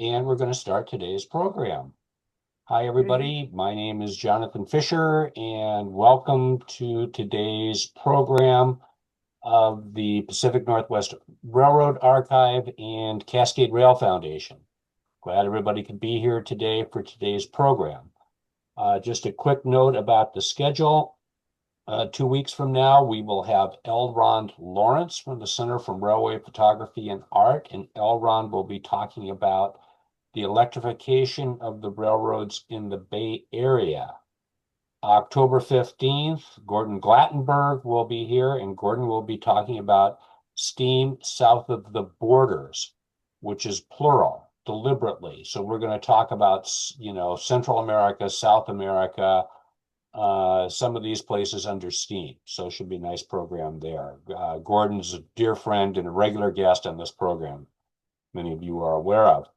and we're going to start today's program. Hi, Okay. everybody. My name is Jonathan Fisher, and welcome to today's program of the Pacific Northwest Railroad Archive and Cascade Rail Foundation. Glad everybody could be here today for today's program. Just a quick note about the schedule. 2 weeks from now, we will have L. Ron Lawrence from the Center for Railway Photography and Art, and L. Ron will be talking about the electrification of the railroads in the Bay Area. October 15th, Gordon Glattenberg will be here, and Gordon will be talking about steam south of the borders, which is plural, deliberately. So we're going to talk about, Central America, South America, some of these places under steam. So it should be a nice program there. Gordon's a dear friend and a regular guest on this program, many of you are aware of.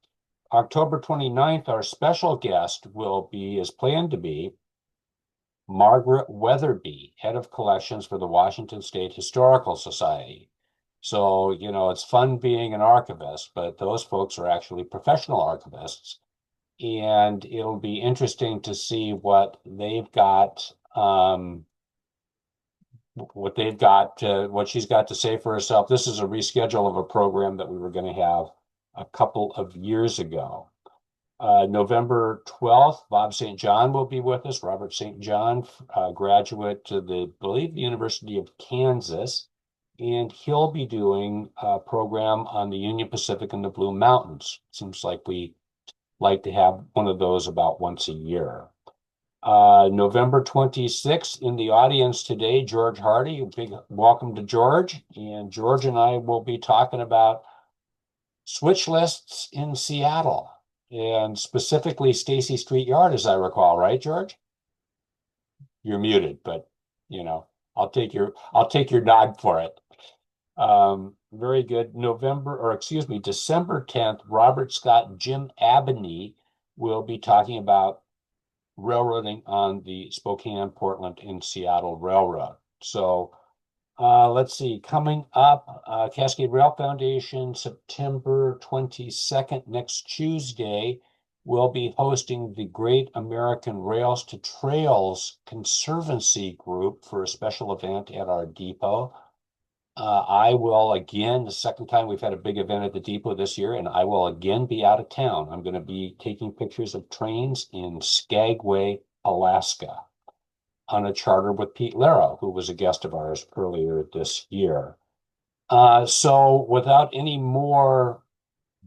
October 29th, our special guest will be, is planned to be, Margaret Weatherby, head of collections for the Washington State Historical Society. So, it's fun being an archivist, but those folks are actually professional archivists. And it'll be interesting to see what she's got to say for herself. This is a reschedule of a program that we were going to have a couple of years ago. November 12th, Bob St. John will be with us. Robert St. John, graduate to I believe, the University of Kansas, and he'll be doing a program on the Union Pacific and the Blue Mountains. Seems like we like to have one of those about once a year. November 26th, in the audience today, George Hardy. A big welcome to George. And George and I will be talking about switch lists in Seattle, and specifically Stacy Street Yard, as I recall, right, George? You're muted, but I'll take your nod for it. Very good. December 10th, Robert Scott and Jim Abney will be talking about railroading on the Spokane, Portland, and Seattle Railroad. So let's see, coming up, Cascade Rail Foundation, September 22nd, next Tuesday, will be hosting the Great American Rails to Trails Conservancy Group for a special event at our depot. I will again, the second time we've had a big event at the depot this year, and I will again be out of town. I'm going to be taking pictures of trains in Skagway, Alaska, on a charter with Pete Laro, who was a guest of ours earlier this year. So without any more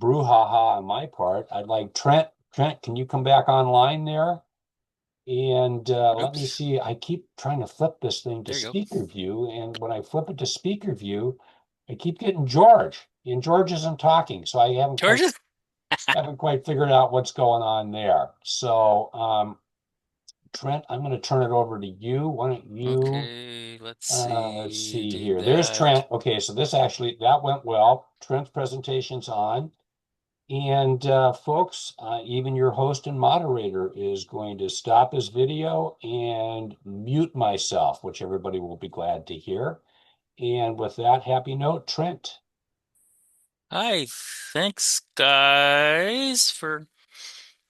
brouhaha on my part, I'd like Trent. Trent, can you come back online there? And let me Oops. see. I keep trying to flip this thing to There you go. speaker view. And when I flip it to speaker view, I keep getting George. And George isn't talking. So I haven't quite Georgia? haven't quite figured out what's going on there. So Trent, I'm going to turn it over to you. Why don't you Okay, let's let's see. see Do here. There's that. Trent. Okay, so that went well. Trent's presentation's on. And folks, even your host and moderator is going to stop his video and mute myself, which everybody will be glad to hear. And with that happy note, Trent. Hi, thanks guys for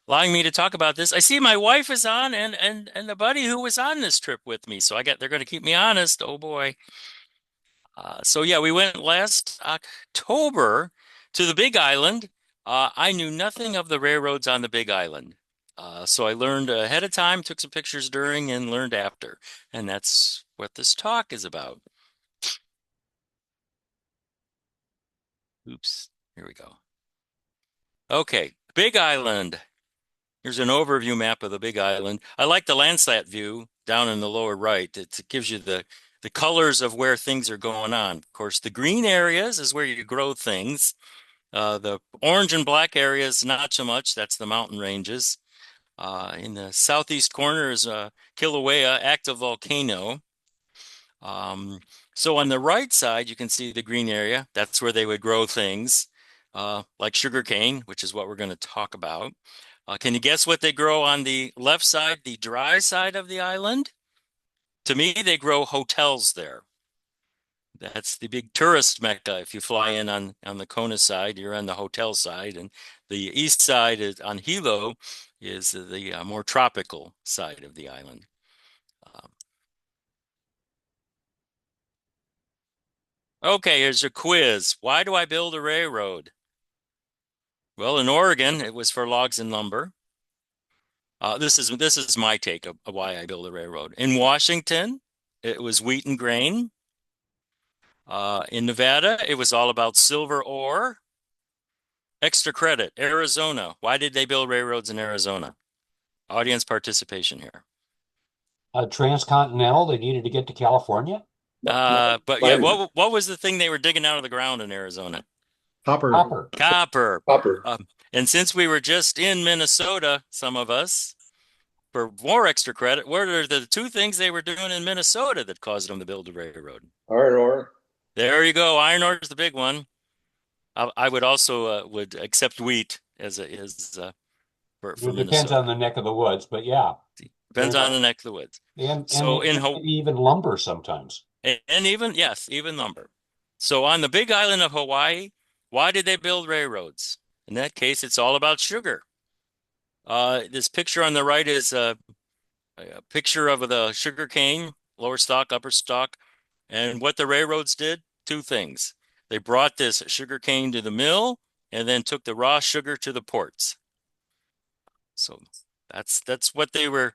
allowing me to talk about this. I see my wife is on and the buddy who was on this trip with me. So they're going to keep me honest. Oh boy. So yeah, we went last October to the Big Island. I knew nothing of the railroads on the Big Island. So I learned ahead of time, took some pictures during, and learned after. And that's what this talk is about. Oops, here we go. Okay, Big Island. Here's an overview map of the Big Island. I like the Landsat view down in the lower right. It gives you the colors of where things are going on. Of course, the green areas is where you grow things. The orange and black areas, not so much. That's the mountain ranges. In the southeast corner is Kilauea, active volcano. Um, so on the right side, you can see the green area. That's where they would grow things like sugarcane, which is what we're going to talk about. Can you guess what they grow on the left side, the dry side of the island? To me, they grow hotels there. That's the big tourist mecca. If you fly in on the Kona side, you're on the hotel side, and the east side is on Hilo is the more tropical side of the island. Um, okay, here's a quiz. Why do I build a railroad? Well, in Oregon, it was for logs and lumber. This is my take of why I build a railroad. In Washington, it was wheat and grain. In Nevada, it was all about silver ore. Extra credit, Arizona. Why did they build railroads in Arizona? Audience participation here. Transcontinental, they needed to get to California. But yeah, what was the thing they were digging out of the ground in Arizona? Copper. Copper. Copper. Copper. And since we were just in Minnesota, some of us, for more extra credit, what are the two things they were doing in Minnesota that caused them to build a railroad? Iron ore. There you go. Iron ore is the big one. I would also would accept wheat as for It depends on Minnesota. the neck of the woods, but yeah, fair Depends on enough. the neck of the woods. And So in Hawaii, even lumber sometimes. and even yes, even lumber. So on the big island of Hawaii, why did they build railroads? In that case, it's all about sugar. This picture on the right is a picture of the sugar cane, lower stalk, upper stalk, and what the railroads did, two things. They brought this sugar cane to the mill and then took the raw sugar to the ports. So that's what they were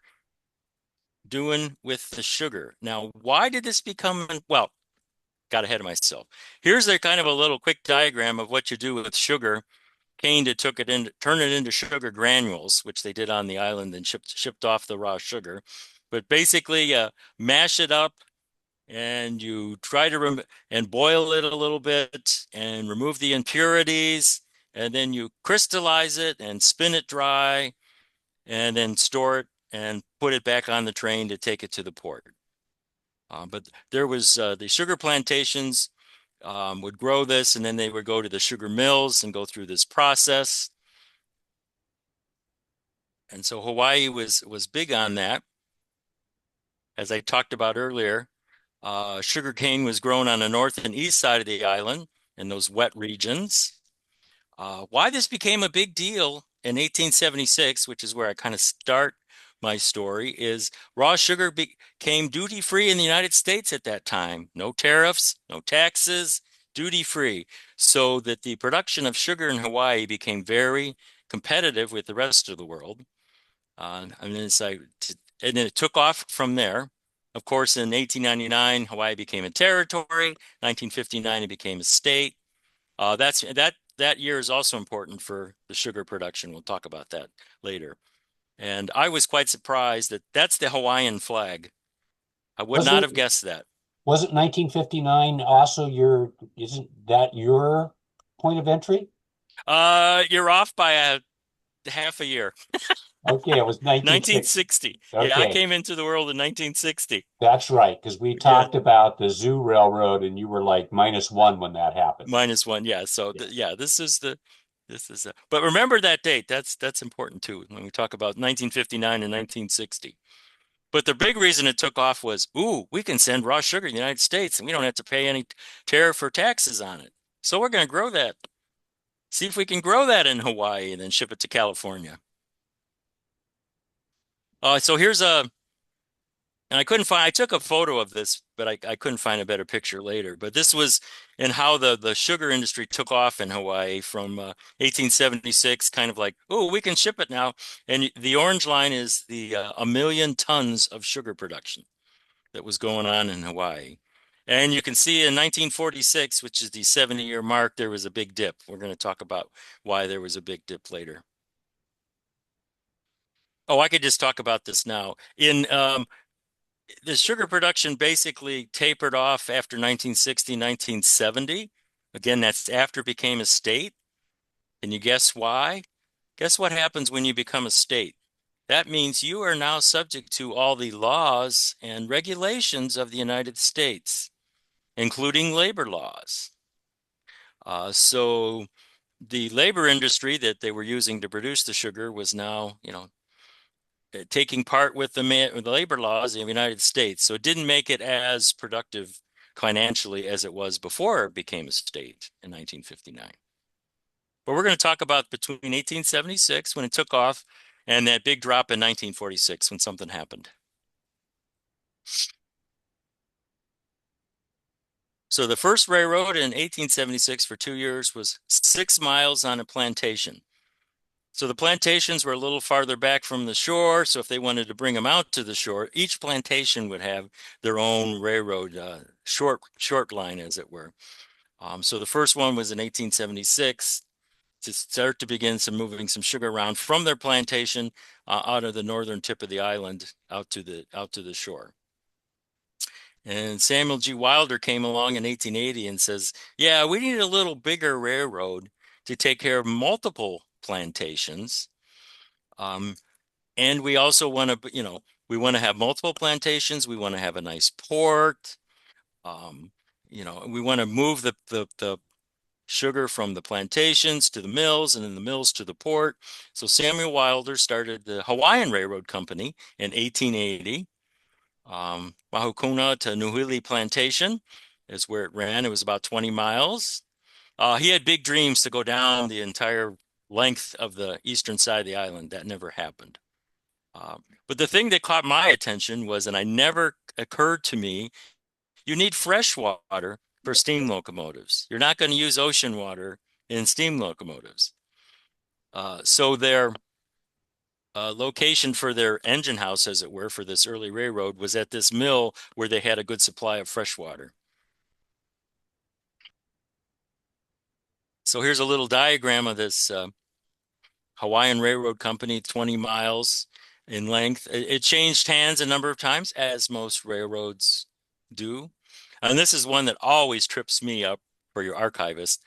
doing with the sugar. Now, why did this become, well, got ahead of myself. Here's a kind of a little quick diagram of what you do with sugar cane to turn it into sugar granules, which they did on the island and shipped off the raw sugar. But basically, mash it up and you try to and boil it a little bit and remove the impurities, and then you crystallize it and spin it dry, and then store it and put it back on the train to take it to the port. But there was the sugar plantations would grow this, and then they would go to the sugar mills and go through this process. And so Hawaii was big on that. As I talked about earlier, sugar cane was grown on the north and east side of the island in those wet regions. Why this became a big deal in 1876, which is where I kind of start my story, is raw sugar became duty-free in the United States at that time. No tariffs, no taxes, duty-free. So that the production of sugar in Hawaii became very competitive with the rest of the world. And then it took off from there. Of course, in 1899, Hawaii became a territory. 1959, it became a state. That year is also important for the sugar production. We'll talk about that later. And I was quite surprised that that's the Hawaiian flag. I would not have guessed that. Was it 1959 also isn't that your point of entry? You're off by a half a year. Okay, it was 1960. 1960. Yeah, I Okay, came into the world in 1960. that's right, because we Yeah, talked about the Zoo Railroad and you were like -1 when that happened. -1. Yeah. So Yeah. yeah, but remember that date. That's important too when we talk about 1959 and 1960. But the big reason it took off was, ooh, we can send raw sugar to the United States and we don't have to pay any tariff or taxes on it. So we're going to grow that. See if we can grow that in Hawaii and then ship it to California. So here's and I took a photo of this, but I couldn't find a better picture later. But this was in how the sugar industry took off in Hawaii from 1876, kind of like, oh, we can ship it now. And the orange line is the 1 million tons of sugar production that was going on in Hawaii. And you can see in 1946, which is the 70-year mark, there was a big dip. We're going to talk about why there was a big dip later. Oh, I could just talk about this now. In the sugar production basically tapered off after 1960, 1970. Again, that's after it became a state. Can you guess why? Guess what happens when you become a state? That means you are now subject to all the laws and regulations of the United States, including labor laws. So the labor industry that they were using to produce the sugar was now, taking part with the labor laws of the United States. So it didn't make it as productive financially as it was before it became a state in 1959. But we're going to talk about between 1876 when it took off and that big drop in 1946 when something happened. So the first railroad in 1876 for 2 years was 6 miles on a plantation. So the plantations were a little farther back from the shore. So if they wanted to bring them out to the shore, each plantation would have their own railroad, short line, as it were. So the first one was in 1876 to start to begin moving some sugar around from their plantation out of the northern tip of the island out to the shore. And Samuel G. Wilder came along in 1880 and says, yeah, we need a little bigger railroad to take care of multiple plantations. And we also want to, we want to have multiple plantations. We want to have a nice port. We want to move the sugar from the plantations to the mills and then the mills to the port. So Samuel Wilder started the Hawaiian Railroad Company in 1880. Mahukuna to Nuhili Plantation is where it ran. It was about 20 miles. He had big dreams to go down the entire length of the eastern side of the island. That never happened. But the thing that caught my attention was, and I never occurred to me, you need fresh water for steam locomotives. You're not going to use ocean water in steam locomotives. So their location for their engine house, as it were, for this early railroad was at this mill where they had a good supply of fresh water. So here's a little diagram of this Hawaiian Railroad Company, 20 miles in length. It changed hands a number of times, as most railroads do. And this is one that always trips me up for your archivist.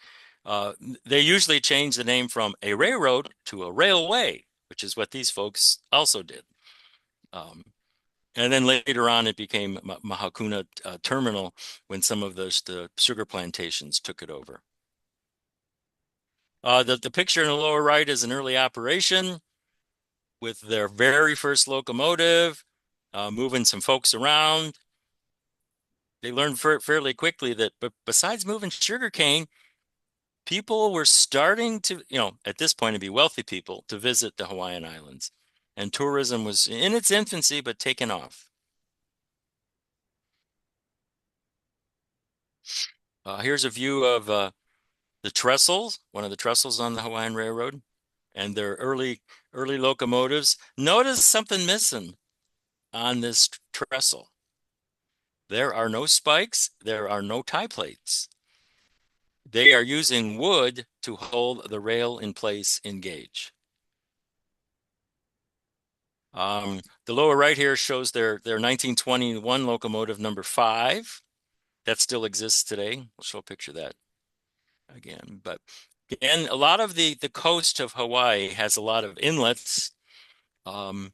They usually change the name from a railroad to a railway, which is what these folks also did. And then later on, it became Mahakuna Terminal when some of the sugar plantations took it over. The picture in the lower right is an early operation with their very first locomotive, moving some folks around. They learned fairly quickly that, but besides moving sugarcane, people were starting to, at this point, to be wealthy people to visit the Hawaiian Islands. And tourism was in its infancy, but taken off. Here's a view of the trestles, one of the trestles on the Hawaiian Railroad, and their early locomotives. Notice something missing on this trestle. There are no spikes. There are no tie plates. They are using wood to hold the rail in place in gauge. The lower right here shows their 1921 locomotive number 5. That still exists today. We'll show a picture of that again. But again, a lot of the coast of Hawaii has a lot of inlets to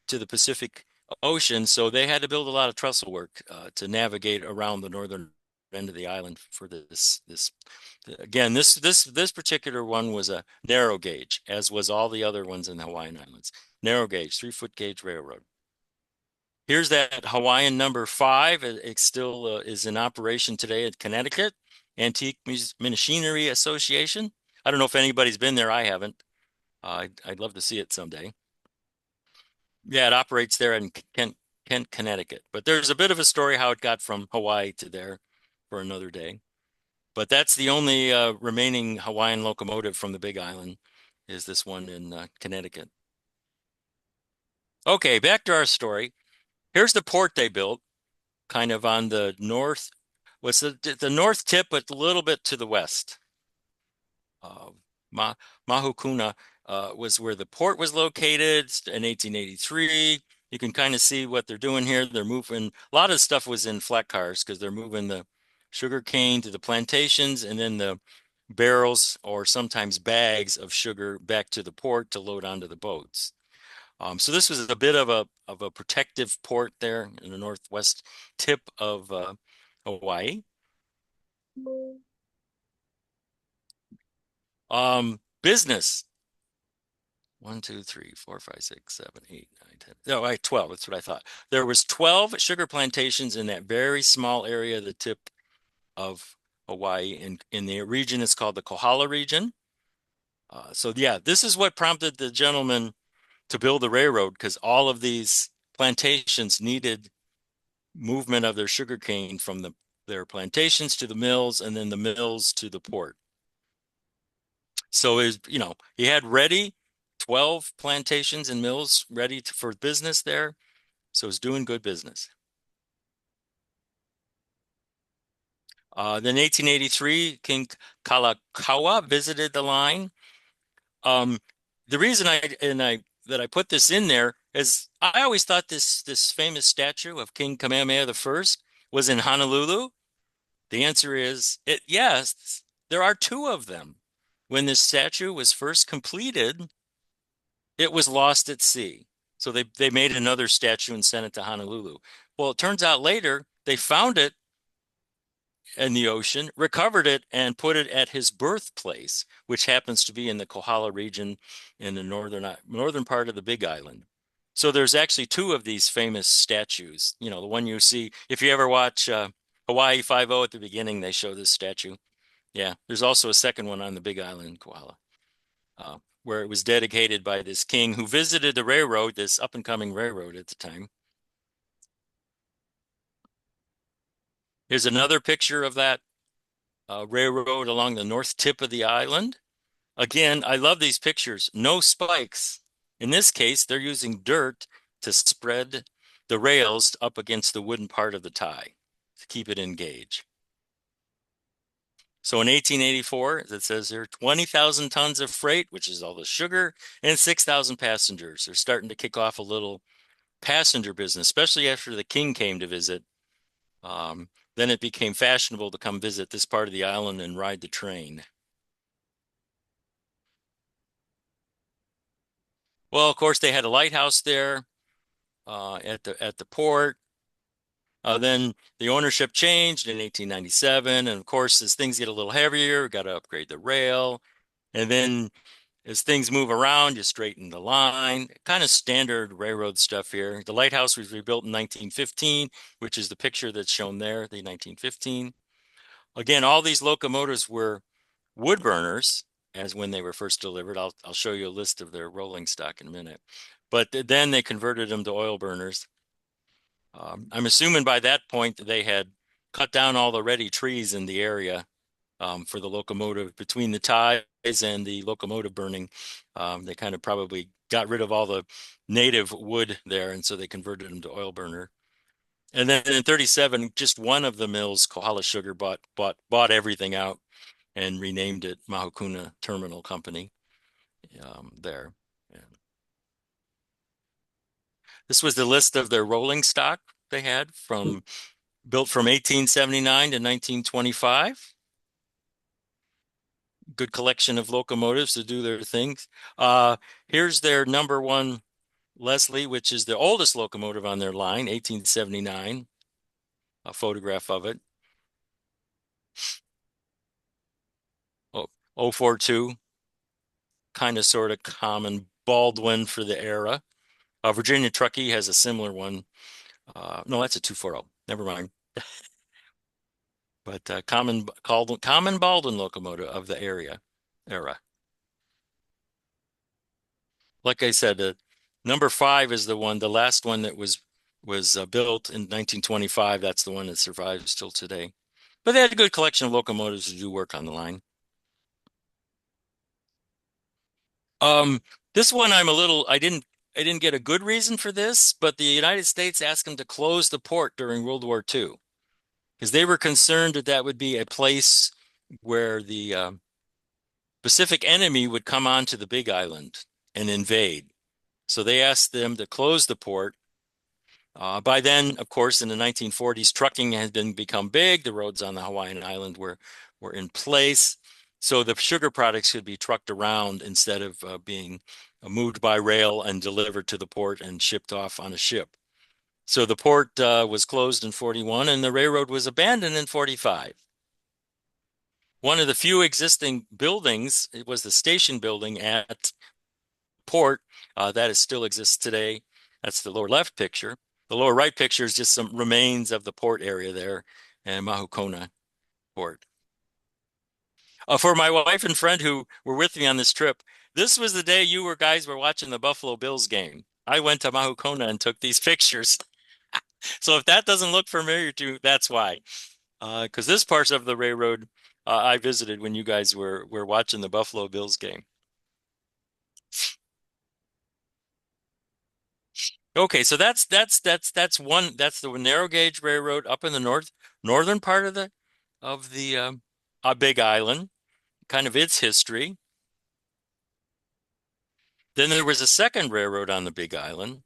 the Pacific Ocean, so they had to build a lot of trestle work to navigate around the northern end of the island for this. Again, this particular one was a narrow gauge, as was all the other ones in the Hawaiian Islands. Narrow gauge, 3-foot gauge railroad. Here's that Hawaiian number 5. It still is in operation today at Connecticut, Antique Machinery Association. I don't know if anybody's been there. I haven't. I'd love to see it someday. Yeah, it operates there in Kent, Connecticut. But there's a bit of a story how it got from Hawaii to there for another day. But that's the only remaining Hawaiian locomotive from the Big Island is this one in Connecticut. Okay, back to our story. Here's the port they built, kind of on the north. What's the north tip, but a little bit to the west. Mahukuna was where the port was located in 1883. You can kind of see what they're doing here. They're moving, a lot of stuff was in flat cars because they're moving the sugar cane to the plantations and then the barrels or sometimes bags of sugar back to the port to load onto the boats. So this was a bit of a protective port there in the northwest tip of Hawaii. Business. 1, 2, 3, 4, 5, 6, 7, 8, 9, 10. No, right, 12. That's what I thought. There was 12 sugar plantations in that very small area of the tip of Hawaii. In the region, it's called the Kohala region. So yeah, this is what prompted the gentleman to build the railroad, because all of these plantations needed movement of their sugar cane from their plantations to the mills, and then the mills to the port. So he had ready 12 plantations and mills ready for business there. So it's doing good business. Then 1883, King Kalakaua visited the line. The reason I put this in there is I always thought this famous statue of King Kamehameha I was in Honolulu. The answer is yes, there are two of them. When this statue was first completed, it was lost at sea. So they made another statue and sent it to Honolulu. Well, it turns out later they found it in the ocean, recovered it, and put it at his birthplace, which happens to be in the Kohala region in the northern part of the Big Island. So there's actually two of these famous statues. The one you see, if you ever watch Hawaii Five-0 at the beginning, they show this statue. Yeah, there's also a second one on the Big Island, Kohala, where it was dedicated by this king who visited the railroad, this up-and-coming railroad at the time. Here's another picture of that railroad along the north tip of the island. Again, I love these pictures. No spikes. In this case, they're using dirt to spread the rails up against the wooden part of the tie to keep it engaged. So in 1884, as it says here, 20,000 tons of freight, which is all the sugar, and 6,000 passengers. They're starting to kick off a little passenger business, especially after the king came to visit. Then it became fashionable to come visit this part of the island and ride the train. Well, of course, they had a lighthouse there at the port. Then the ownership changed in 1897, and of course, as things get a little heavier, we got to upgrade the rail. And then as things move around, you straighten the line. Kind of standard railroad stuff here. The lighthouse was rebuilt in 1915, which is the picture that's shown there, the 1915. Again, all these locomotives were wood burners, as when they were first delivered. I'll show you a list of their rolling stock in a minute. But then they converted them to oil burners. I'm assuming by that point they had cut down all the ready trees in the area for the locomotive. Between the ties and the locomotive burning, they kind of probably got rid of all the native wood there, and so they converted them to oil burner. And then in 37, just one of the mills, Kohala Sugar, bought everything out and renamed it Mahukuna Terminal Company there. Yeah. This was the list of their rolling stock they had built from 1879 to 1925. Good collection of locomotives to do their things. Here's their number one Leslie, which is the oldest locomotive on their line, 1879. A photograph of it. 042, kind of sort of common Baldwin for the era. Virginia Truckee has a similar one. No, that's a 240. Never mind. But common Baldwin locomotive of the era. Like I said, number 5 is the last one that was built in 1925. That's the one that survives still today. But they had a good collection of locomotives to do work on the line. This one I didn't get a good reason for this, but the United States asked them to close the port during World War II because they were concerned that would be a place where the Pacific enemy would come onto the Big Island and invade. So they asked them to close the port. By then, of course, in the 1940s, trucking had become big. The roads on the Hawaiian Island were in place. So the sugar products could be trucked around instead of being moved by rail and delivered to the port and shipped off on a ship. So the port was closed in 41 and the railroad was abandoned in 45. One of the few existing buildings, it was the station building at port that still exists today. That's the lower left picture. The lower right picture is just some remains of the port area there in Mahukona. port. For my wife and friend who were with me on this trip, this was the day guys were watching the Buffalo Bills game. I went to Mahukona and took these pictures. So if that doesn't look familiar to you, that's why. Because this part of the railroad I visited when you guys were watching the Buffalo Bills game. Okay, so that's the narrow gauge railroad up in the northern part of the Big Island, kind of its history. Then there was a second railroad on the Big Island.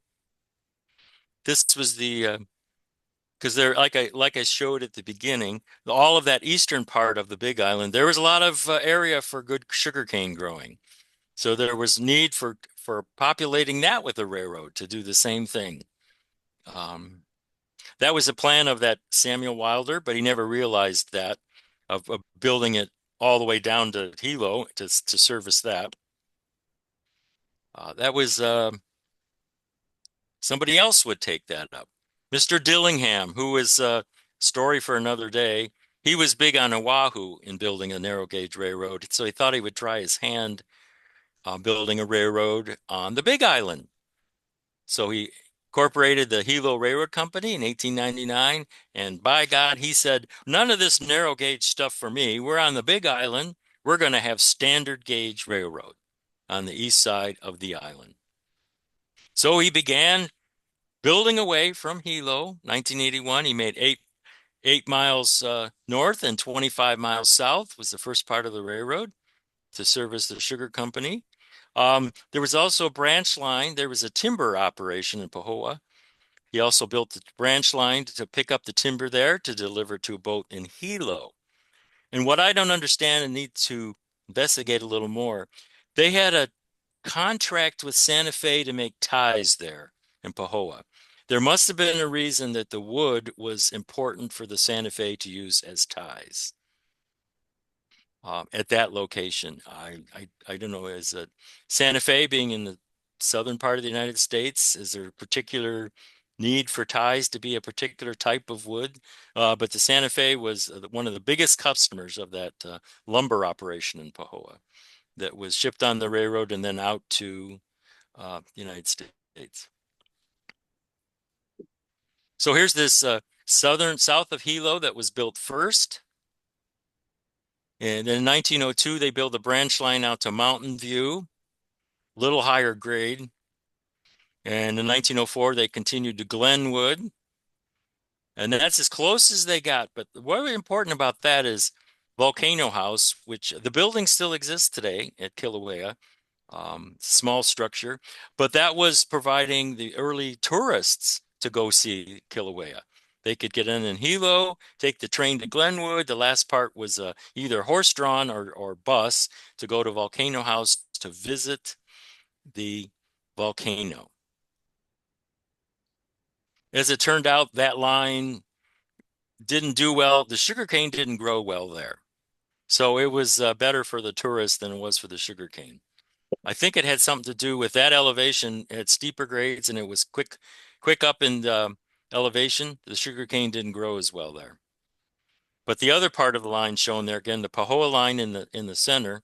This was the because there, like I showed at the beginning, all of that eastern part of the Big Island, there was a lot of area for good sugarcane growing. So there was need for populating that with a railroad to do the same thing. Um, that was a plan of that Samuel Wilder, but he never realized that of building it all the way down to Hilo to service that. That was somebody else would take that up. Mr. Dillingham, who is a story for another day, he was big on Oahu in building a narrow gauge railroad, so he thought he would try his hand building a railroad on the Big Island. So he incorporated the Hilo Railroad Company in 1899, and by God, he said, none of this narrow gauge stuff for me. We're on the Big Island. We're going to have standard gauge railroad on the east side of the island. So he began building away from Hilo. 1981, he made eight miles north and 25 miles south was the first part of the railroad to service the sugar company. There was also a branch line. There was a timber operation in Pahoa. He also built the branch line to pick up the timber there to deliver to a boat in Hilo. And what I don't understand and need to investigate a little more, they had a contract with Santa Fe to make ties there in Pahoa. There must have been a reason that the wood was important for the Santa Fe to use as ties at that location. I don't know, is it Santa Fe being in the southern part of the United States? Is there a particular need for ties to be a particular type of wood? But the Santa Fe was one of the biggest customers of that lumber operation in Pahoa that was shipped on the railroad and then out to the United States. So here's this south of Hilo that was built first. And in 1902, they built a branch line out to Mountain View, a little higher grade. And in 1904, they continued to Glenwood. And that's as close as they got. But what was important about that is Volcano House, which the building still exists today at Kilauea, small structure, but that was providing the early tourists to go see Kilauea. They could get in Hilo, take the train to Glenwood. The last part was either horse-drawn or bus to go to Volcano House to visit the volcano. As it turned out, that line didn't do well. The sugarcane didn't grow well there. So it was better for the tourists than it was for the sugarcane. I think it had something to do with that elevation. It had steeper grades and it was quick up in elevation. The sugarcane didn't grow as well there. But the other part of the line shown there, again, the Pahoa line in the center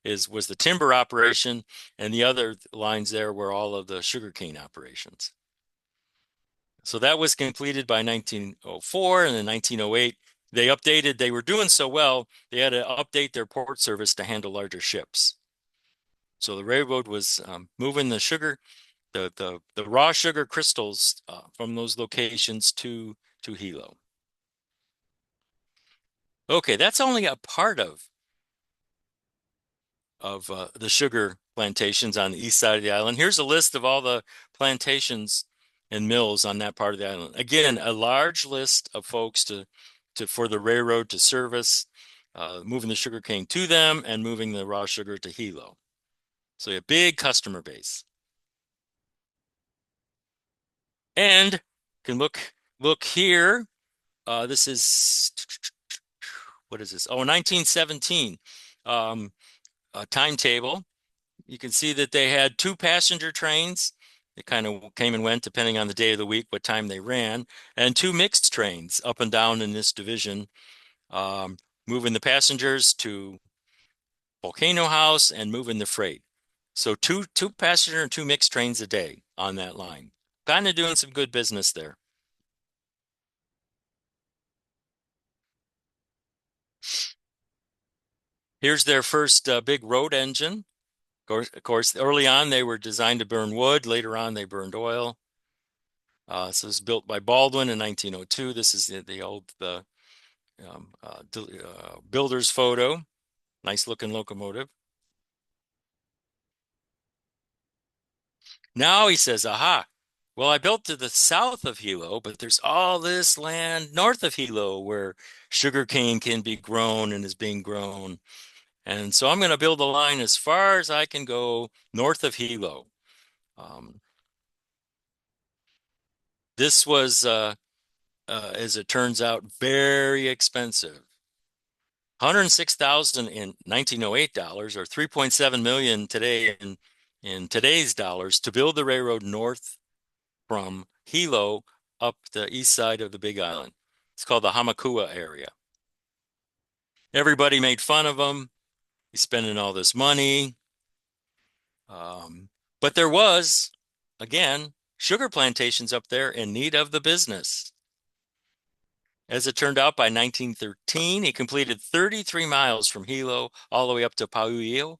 was the timber operation, and the other lines there were all of the sugarcane operations. So that was completed by 1904, and in 1908, they were doing so well, they had to update their port service to handle larger ships. So the railroad was moving the raw sugar crystals from those locations to Hilo. Okay, that's only a part of the sugar plantations on the east side of the island. Here's a list of all the plantations and mills on that part of the island. Again, a large list of folks for the railroad to service, moving the sugar cane to them and moving the raw sugar to Hilo. So a big customer base. And can look here. This is what is this? Oh, 1917 timetable. You can see that they had 2 passenger trains. They kind of came and went depending on the day of the week, what time they ran, and 2 mixed trains up and down in this division. moving the passengers to Volcano House and moving the freight. So two passenger and two mixed trains a day on that line. Kind of doing some good business there. Here's their first big road engine. Of course, early on they were designed to burn wood. Later on, they burned oil. So it was built by Baldwin in 1902. This is the old builder's photo. Nice looking locomotive. Now he says, aha, well, I built to the south of Hilo, but there's all this land north of Hilo where sugarcane can be grown and is being grown. And so I'm going to build a line as far as I can go north of Hilo. Um, this was, as it turns out, very expensive. 106,000 in 1908 dollars or 3.7 million today in today's dollars to build the railroad north from Hilo up the east side of the Big Island. It's called the Hamakua area. Everybody made fun of him. He's spending all this money. But there was, again, sugar plantations up there in need of the business. As it turned out, by 1913, he completed 33 miles from Hilo all the way up to Pauio.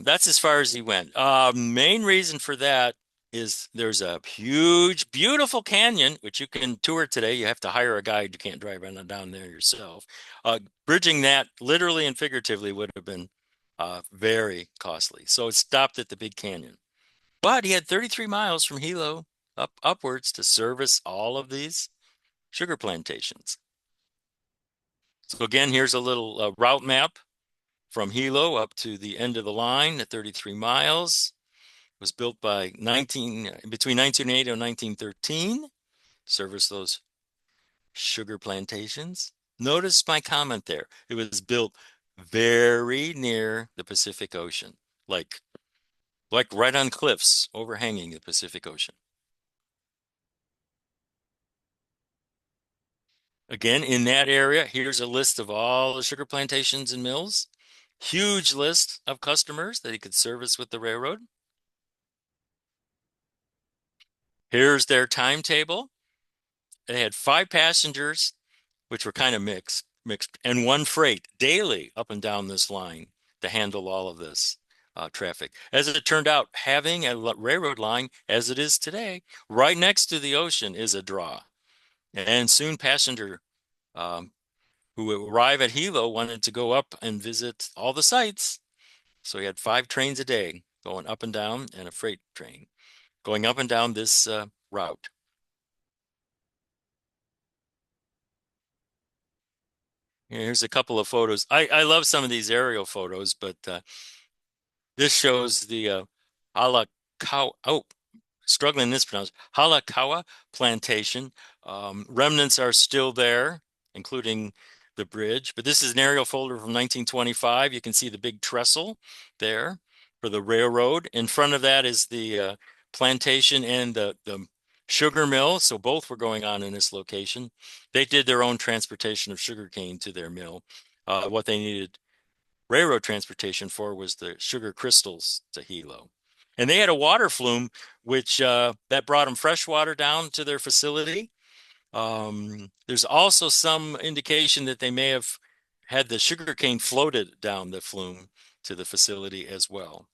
That's as far as he went. Main reason for that is there's a huge, beautiful canyon, which you can tour today. You have to hire a guide. You can't drive on down there yourself. Bridging that literally and figuratively would have been very costly. So it stopped at the big canyon. But he had 33 miles from Hilo upwards to service all of these sugar plantations. So again, here's a little route map from Hilo up to the end of the line at 33 miles. It was built by between 1980 and 1913, service those sugar plantations. Notice my comment there. It was built very near the Pacific Ocean, like right on cliffs overhanging the Pacific Ocean. Again, in that area, here's a list of all the sugar plantations and mills. Huge list of customers that he could service with the railroad. Here's their timetable. They had 5 passengers, which were kind of mixed, and 1 freight daily up and down this line to handle all of this traffic. As it turned out, having a railroad line, as it is today, right next to the ocean is a draw. And soon passenger who arrive at Hilo wanted to go up and visit all the sites. So he had 5 trains a day going up and down and a freight train going up and down this route. Here's a couple of photos. I love some of these aerial photos, but this shows the Halakawa, struggling to mispronounce, Halakawa plantation. Remnants are still there, including the bridge. But this is an aerial photo from 1925. You can see the big trestle there for the railroad. In front of that is the plantation and the sugar mill. So both were going on in this location. They did their own transportation of sugarcane to their mill. What they needed railroad transportation for was the sugar crystals to Hilo. And they had a water flume, which that brought them fresh water down to their facility. There's also some indication that they may have had the sugarcane floated down the flume to the facility as well.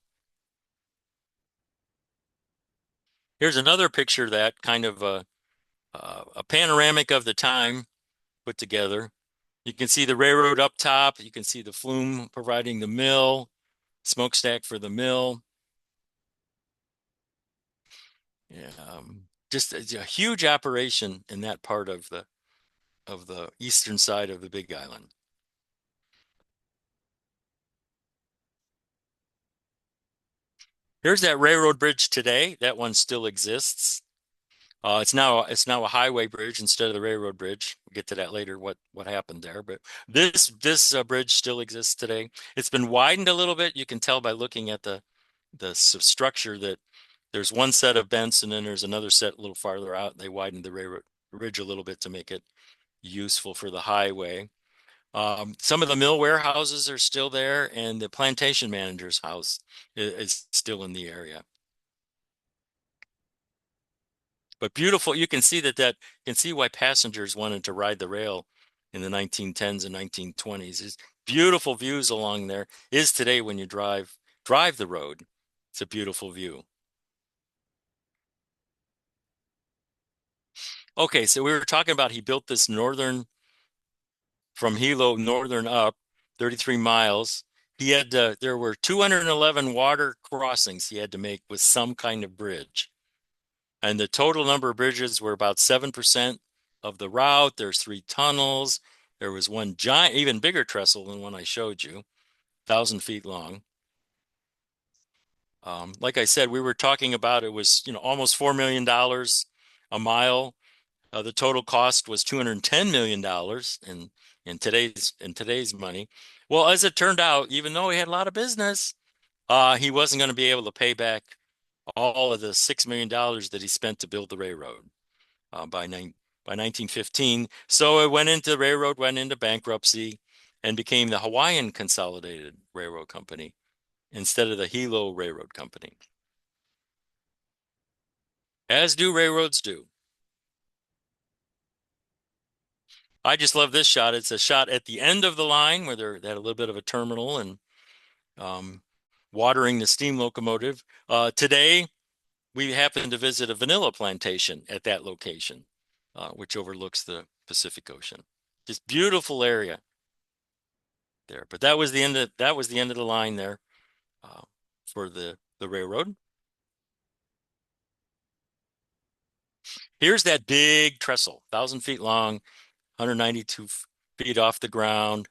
Here's another picture that kind of a panoramic of the time put together. You can see the railroad up top. You can see the flume providing the mill, smokestack for the mill. Yeah, just a huge operation in that part of the eastern side of the Big Island. Here's that railroad bridge today. That one still exists. It's now a highway bridge instead of the railroad bridge. We'll get to that later. What happened there? But this bridge still exists today. It's been widened a little bit. You can tell by looking at the structure that there's one set of bents and then there's another set a little farther out. They widened the railroad bridge a little bit to make it useful for the highway. Some of the mill warehouses are still there, and the plantation manager's house is still in the area. But beautiful, you can see that you can see why passengers wanted to ride the rail in the 1910s and 1920s. It's beautiful views along there. Is today when you drive the road. It's a beautiful view. Okay, so we were talking about he built this northern from Hilo northern up 33 miles. He had there were 211 water crossings he had to make with some kind of bridge. And the total number of bridges were about 7% of the route. There's 3 tunnels. There was one giant, even bigger trestle than one I showed you, 1,000 feet long. Like I said, we were talking about it was, almost $4 million a mile. The total cost was $210 million in today's money. Well, as it turned out, even though he had a lot of business, he wasn't going to be able to pay back all of the $6 million that he spent to build the railroad by 1915. So the railroad went into bankruptcy and became the Hawaiian Consolidated Railroad Company instead of the Hilo Railroad Company. As do railroads do. I just love this shot. It's a shot at the end of the line where they had a little bit of a terminal and watering the steam locomotive. Today, we happen to visit a vanilla plantation at that location, which overlooks the Pacific Ocean. Just beautiful area there. But that was the end of the line there for the railroad. Here's that big trestle, 1,000 feet long, 192 feet off the ground.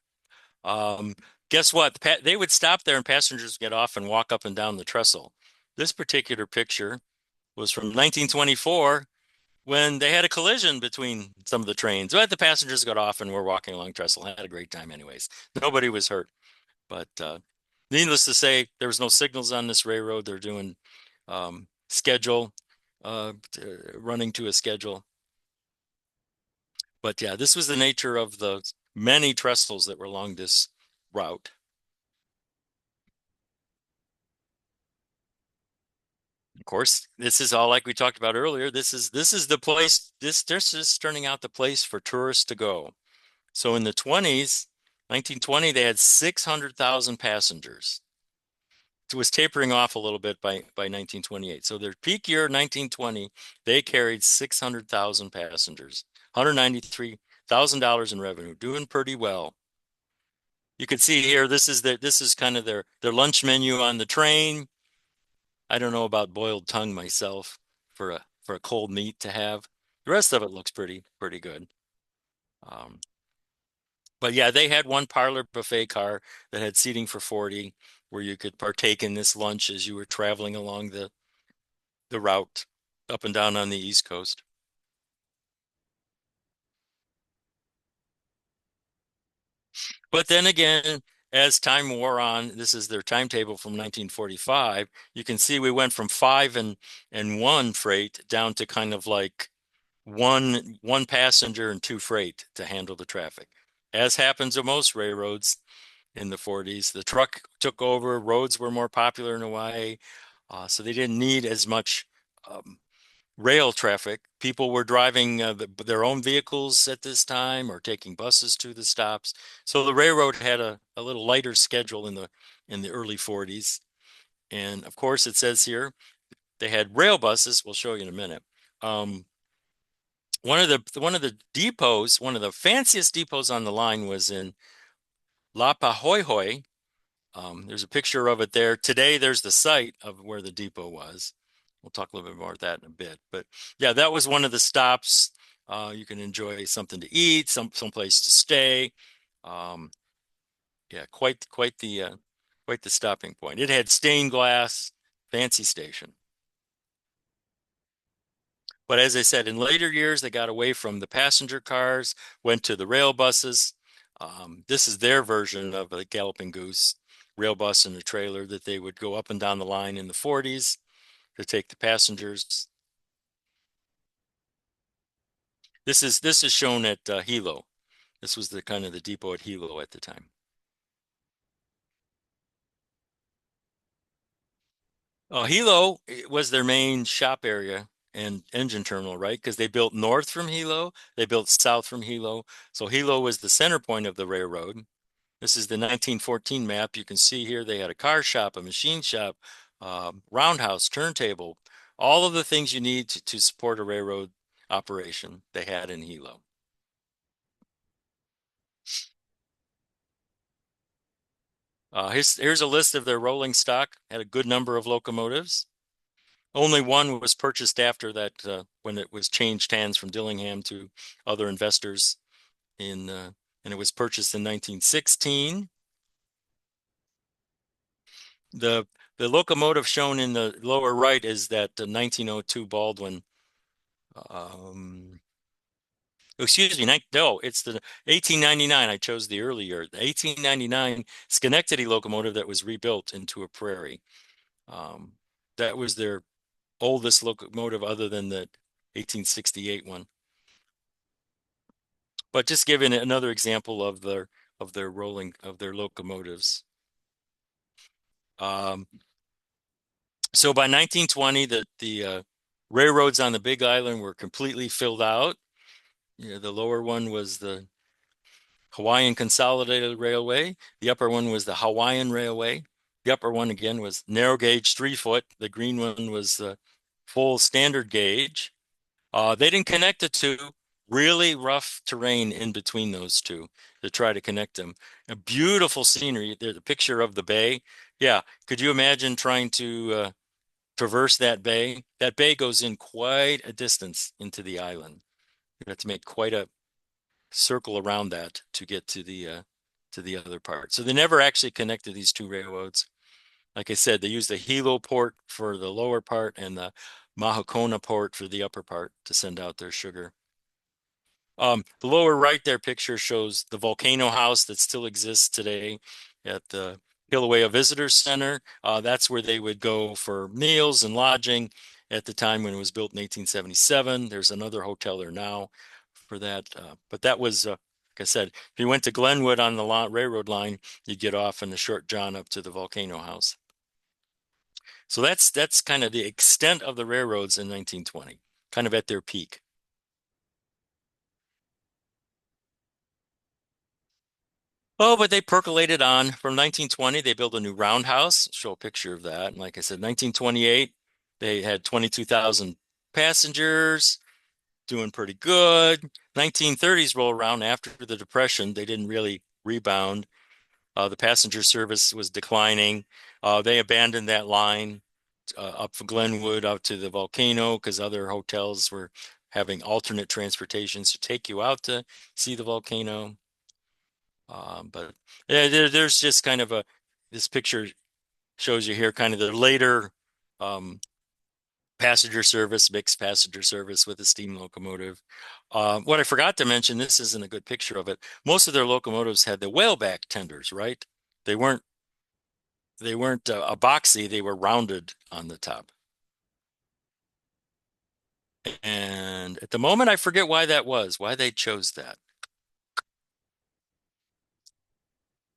Guess what? They would stop there and passengers get off and walk up and down the trestle. This particular picture was from 1924 when they had a collision between some of the trains. But the passengers got off and were walking along trestle. Had a great time anyways. Nobody was hurt. But needless to say, there was no signals on this railroad. They're doing schedule, running to a schedule. But yeah, this was the nature of the many trestles that were along this route. Of course, this is all like we talked about earlier. This is the place. This is turning out the place for tourists to go. So in the 20s, 1920, they had 600,000 passengers. It was tapering off a little bit by 1928. So their peak year, 1920, they carried 600,000 passengers, $193,000 in revenue, doing pretty well. You can see here, this is kind of their lunch menu on the train. I don't know about boiled tongue myself for a cold meat to have. The rest of it looks pretty good. But yeah, they had one parlor buffet car that had seating for 40, where you could partake in this lunch as you were traveling along the route up and down on the East Coast. But then again, as time wore on, this is their timetable from 1945. You can see we went from 5 and 1 freight down to kind of like one passenger and 2 freight to handle the traffic. As happens with most railroads in the 40s, the truck took over. Roads were more popular in Hawaii, so they didn't need as much rail traffic. People were driving their own vehicles at this time or taking buses to the stops. So the railroad had a little lighter schedule in the early 40s. And of course, it says here they had rail buses. We'll show you in a minute. One of the depots, one of the fanciest depots on the line was in Lapahoihoi. There's a picture of it there. Today, there's the site of where the depot was. We'll talk a little bit more about that in a bit. But yeah, that was one of the stops. You can enjoy something to eat, some place to stay. Yeah, quite the stopping point. It had stained glass, fancy station. But as I said, in later years, they got away from the passenger cars, went to the rail buses. This is their version of a Galloping Goose rail bus and a trailer that they would go up and down the line in the 40s to take the passengers. This is shown at Hilo. This was the kind of the depot at Hilo at the time. Hilo was their main shop area and engine terminal, right? Because they built north from Hilo, they built south from Hilo. So Hilo was the center point of the railroad. This is the 1914 map. You can see here they had a car shop, a machine shop, roundhouse, turntable, all of the things you need to support a railroad operation they had in Hilo. Here's a list of their rolling stock. Had a good number of locomotives. Only one was purchased after that when it was changed hands from Dillingham to other investors and it was purchased in 1916. The locomotive shown in the lower right is that 1902 Baldwin. Excuse me, no, it's the 1899. I chose the earlier, the 1899 Schenectady locomotive that was rebuilt into a Prairie. Um, that was their oldest locomotive other than the 1868 one. But just giving another example of their locomotives. So by 1920, the railroads on the Big Island were completely filled out. The lower one was the Hawaiian Consolidated Railway. The upper one was the Hawaiian Railway. The upper one again was narrow gauge 3-foot. The green one was the full standard gauge. They didn't connect the two. Really rough terrain in between those two to try to connect them. A beautiful scenery. There's a picture of the bay. Yeah, could you imagine trying to traverse that bay? That bay goes in quite a distance into the island. You have to make quite a circle around that to get to the other part. So they never actually connected these two railroads. Like I said, they used the Hilo port for the lower part and the Mahakona port for the upper part to send out their sugar. The lower right there picture shows the volcano house that still exists today at the Kilauea Visitor Center. That's where they would go for meals and lodging at the time when it was built in 1877. There's another hotel there now for that. But that was, like I said, if you went to Glenwood on the railroad line, you'd get off in the short john up to the volcano house. So that's kind of the extent of the railroads in 1920, kind of at their peak. Oh, but they percolated on. From 1920, they built a new roundhouse. Show a picture of that. And like I said, 1928, they had 22,000 passengers, doing pretty good. 1930s roll around after the Depression. They didn't really rebound. The passenger service was declining. They abandoned that line up from Glenwood out to the volcano because other hotels were having alternate transportations to take you out to see the volcano. But yeah, there's just kind of this picture shows you here kind of the later passenger service, mixed passenger service with a steam locomotive. What I forgot to mention, this isn't a good picture of it. Most of their locomotives had the whaleback tenders, right? They weren't a boxy, they were rounded on the top. And at the moment, I forget why that was, why they chose that.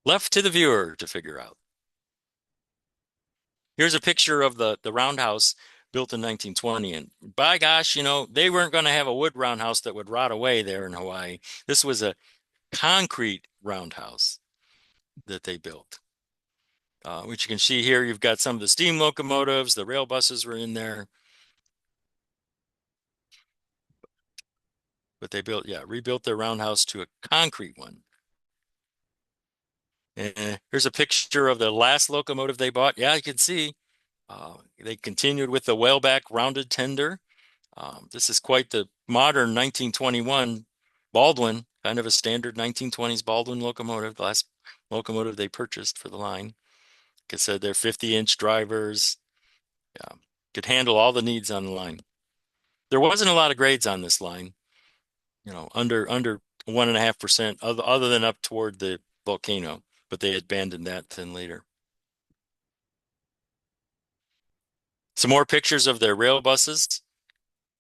Left to the viewer to figure out. Here's a picture of the roundhouse built in 1920. And by gosh, they weren't going to have a wood roundhouse that would rot away there in Hawaii. This was a concrete roundhouse that they built. Which you can see here, you've got some of the steam locomotives, the rail buses were in there. But they rebuilt their roundhouse to a concrete one. And here's a picture of the last locomotive they bought. Yeah, you can see they continued with the whaleback rounded tender. This is quite the modern 1921 Baldwin, kind of a standard 1920s Baldwin locomotive, the last locomotive they purchased for the line. Like I said, they're 50-inch drivers. Yeah, could handle all the needs on the line. There wasn't a lot of grades on this line, under 1.5%, other than up toward the volcano, but they abandoned that then later. Some more pictures of their rail buses.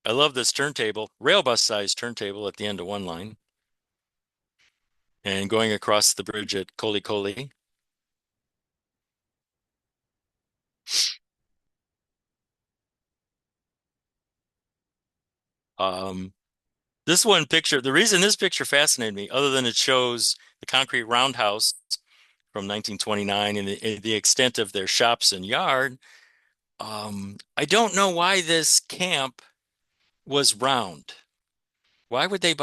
I love this turntable, rail bus size turntable at the end of one line. and going across the bridge at Kolikoli. Um, this one picture, the reason this picture fascinated me, other than it shows the concrete roundhouse from 1929 and the extent of their shops and yard, I don't know why this camp was round. Why would they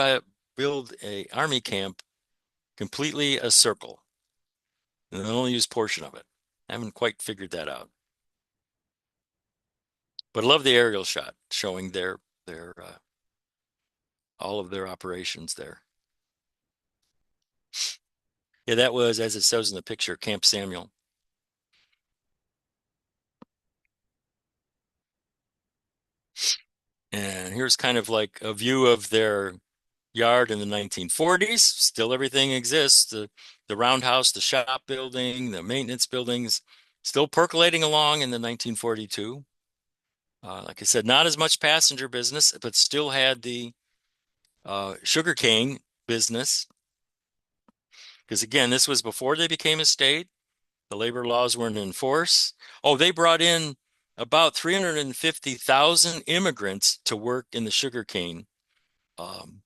build a army camp completely a circle and only use portion of it? I haven't quite figured that out. But I love the aerial shot showing their all of their operations there. Yeah, that was, as it shows in the picture, Camp Samuel. And here's kind of like a view of their yard in the 1940s. Still everything exists. The roundhouse, the shop building, the maintenance buildings, still percolating along in the 1942. Like I said, not as much passenger business, but still had the sugarcane business. Because again, this was before they became a state. The labor laws weren't in force. Oh, they brought in about 350,000 immigrants to work in the sugarcane um,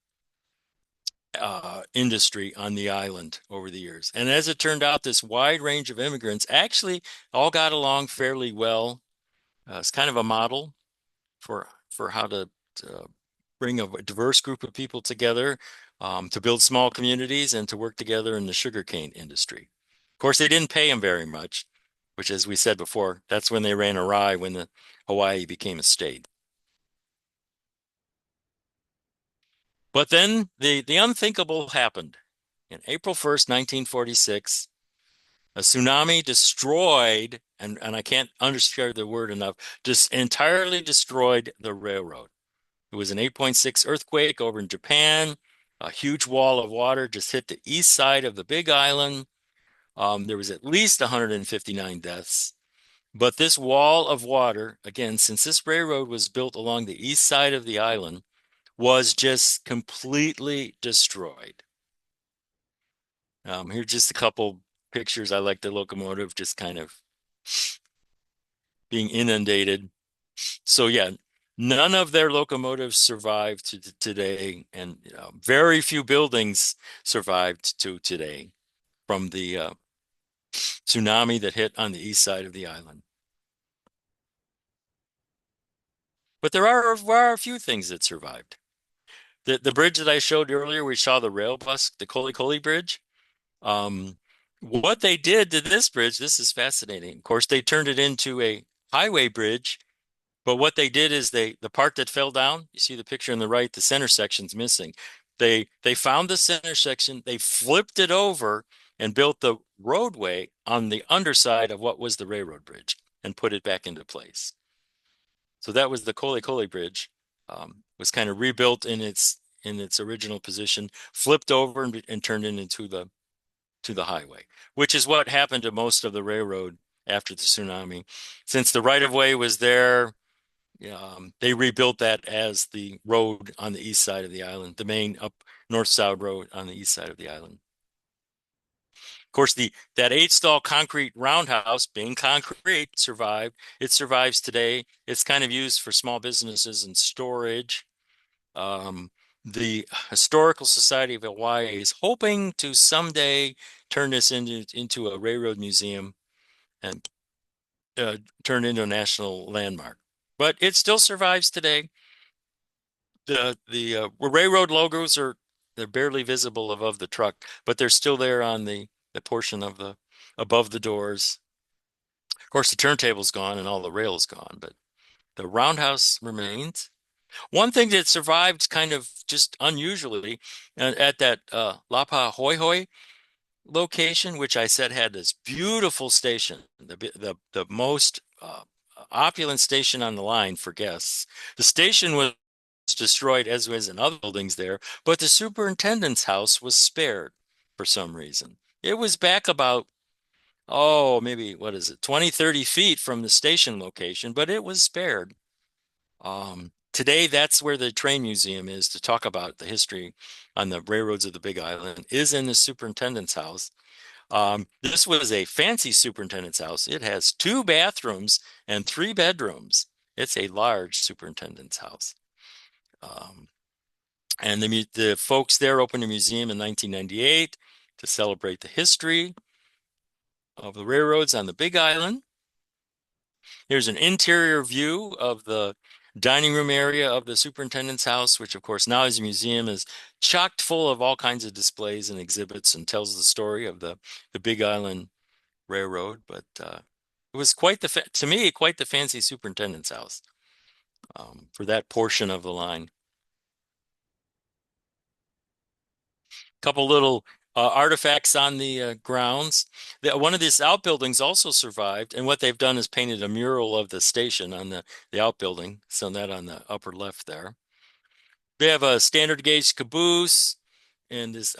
industry on the island over the years. And as it turned out, this wide range of immigrants actually all got along fairly well. It's kind of a model for how to bring a diverse group of people together to build small communities and to work together in the sugarcane industry. Of course, they didn't pay them very much, which, as we said before, that's when they ran awry when the Hawaii became a state. But then the unthinkable happened. In April 1st, 1946, a tsunami destroyed, and I can't underscore the word enough, just entirely destroyed the railroad. It was an 8.6 earthquake over in Japan. A huge wall of water just hit the east side of the Big Island. There was at least 159 deaths. But this wall of water, again, since this railroad was built along the east side of the island, was just completely destroyed. Here's just a couple pictures. I like the locomotive just kind of being inundated. So yeah, none of their locomotives survived to today, and very few buildings survived to today from the tsunami that hit on the east side of the island. But there are a few things that survived. The bridge that I showed earlier, we saw the rail bus, the Kolikoli Bridge. Um, what they did to this bridge, this is fascinating. Of course, they turned it into a highway bridge. But what they did is the part that fell down, you see the picture on the right, the center section's missing. They found the center section, they flipped it over and built the roadway on the underside of what was the railroad bridge and put it back into place. So that was the Kolikoli Bridge, was kind of rebuilt in its original position, flipped over and turned it into the highway, which is what happened to most of the railroad after the tsunami. Since the right of way was there, they rebuilt that as the road on the east side of the island, the main up north-south road on the east side of the island. Of course, that 8-stall concrete roundhouse, being concrete, survived. It survives today. It's kind of used for small businesses and storage. The Historical Society of Hawaii is hoping to someday turn this into a railroad museum and turn into a national landmark. But it still survives today. The railroad logos they're barely visible above the truck, but they're still there on the portion of the above the doors. Of course, the turntable's gone and all the rail's gone, but the roundhouse remains. One thing that survived kind of just unusually at that Lapa Hoi Hoi location, which I said had this beautiful station, the most opulent station on the line for guests. The station was destroyed as was in other buildings there, but the superintendent's house was spared for some reason. It was back about, oh, maybe, what is it, 20, 30 feet from the station location, but it was spared. today that's where the train museum is to talk about the history on the railroads of the Big Island is in the superintendent's house. This was a fancy superintendent's house. It has two bathrooms and three bedrooms. It's a large superintendent's house. Um, and the folks there opened a museum in 1998 to celebrate the history of the railroads on the Big Island. Here's an interior view of the dining room area of the superintendent's house, which of course now is a museum, is chocked full of all kinds of displays and exhibits and tells the story of the Big Island Railroad. But it was quite to me, quite the fancy superintendent's house for that portion of the line. Couple little artifacts on the grounds. One of these outbuildings also survived, and what they've done is painted a mural of the station on the outbuilding. So that on the upper left there. They have a standard gauge caboose and this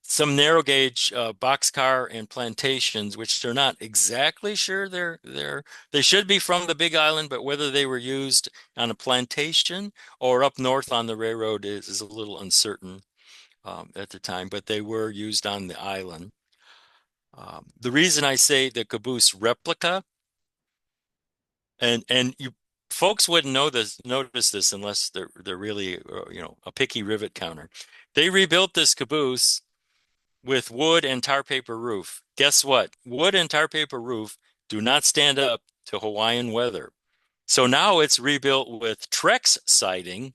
some narrow gauge boxcar and plantations, which they're not exactly sure they should be from the Big Island, but whether they were used on a plantation or up north on the railroad is a little uncertain at the time, but they were used on the island. The reason I say the caboose replica, and you folks wouldn't notice this unless they're really a picky rivet counter. They rebuilt this caboose with wood and tar paper roof. Guess what? Wood and tar paper roof do not stand up to Hawaiian weather. So now it's rebuilt with Trex siding,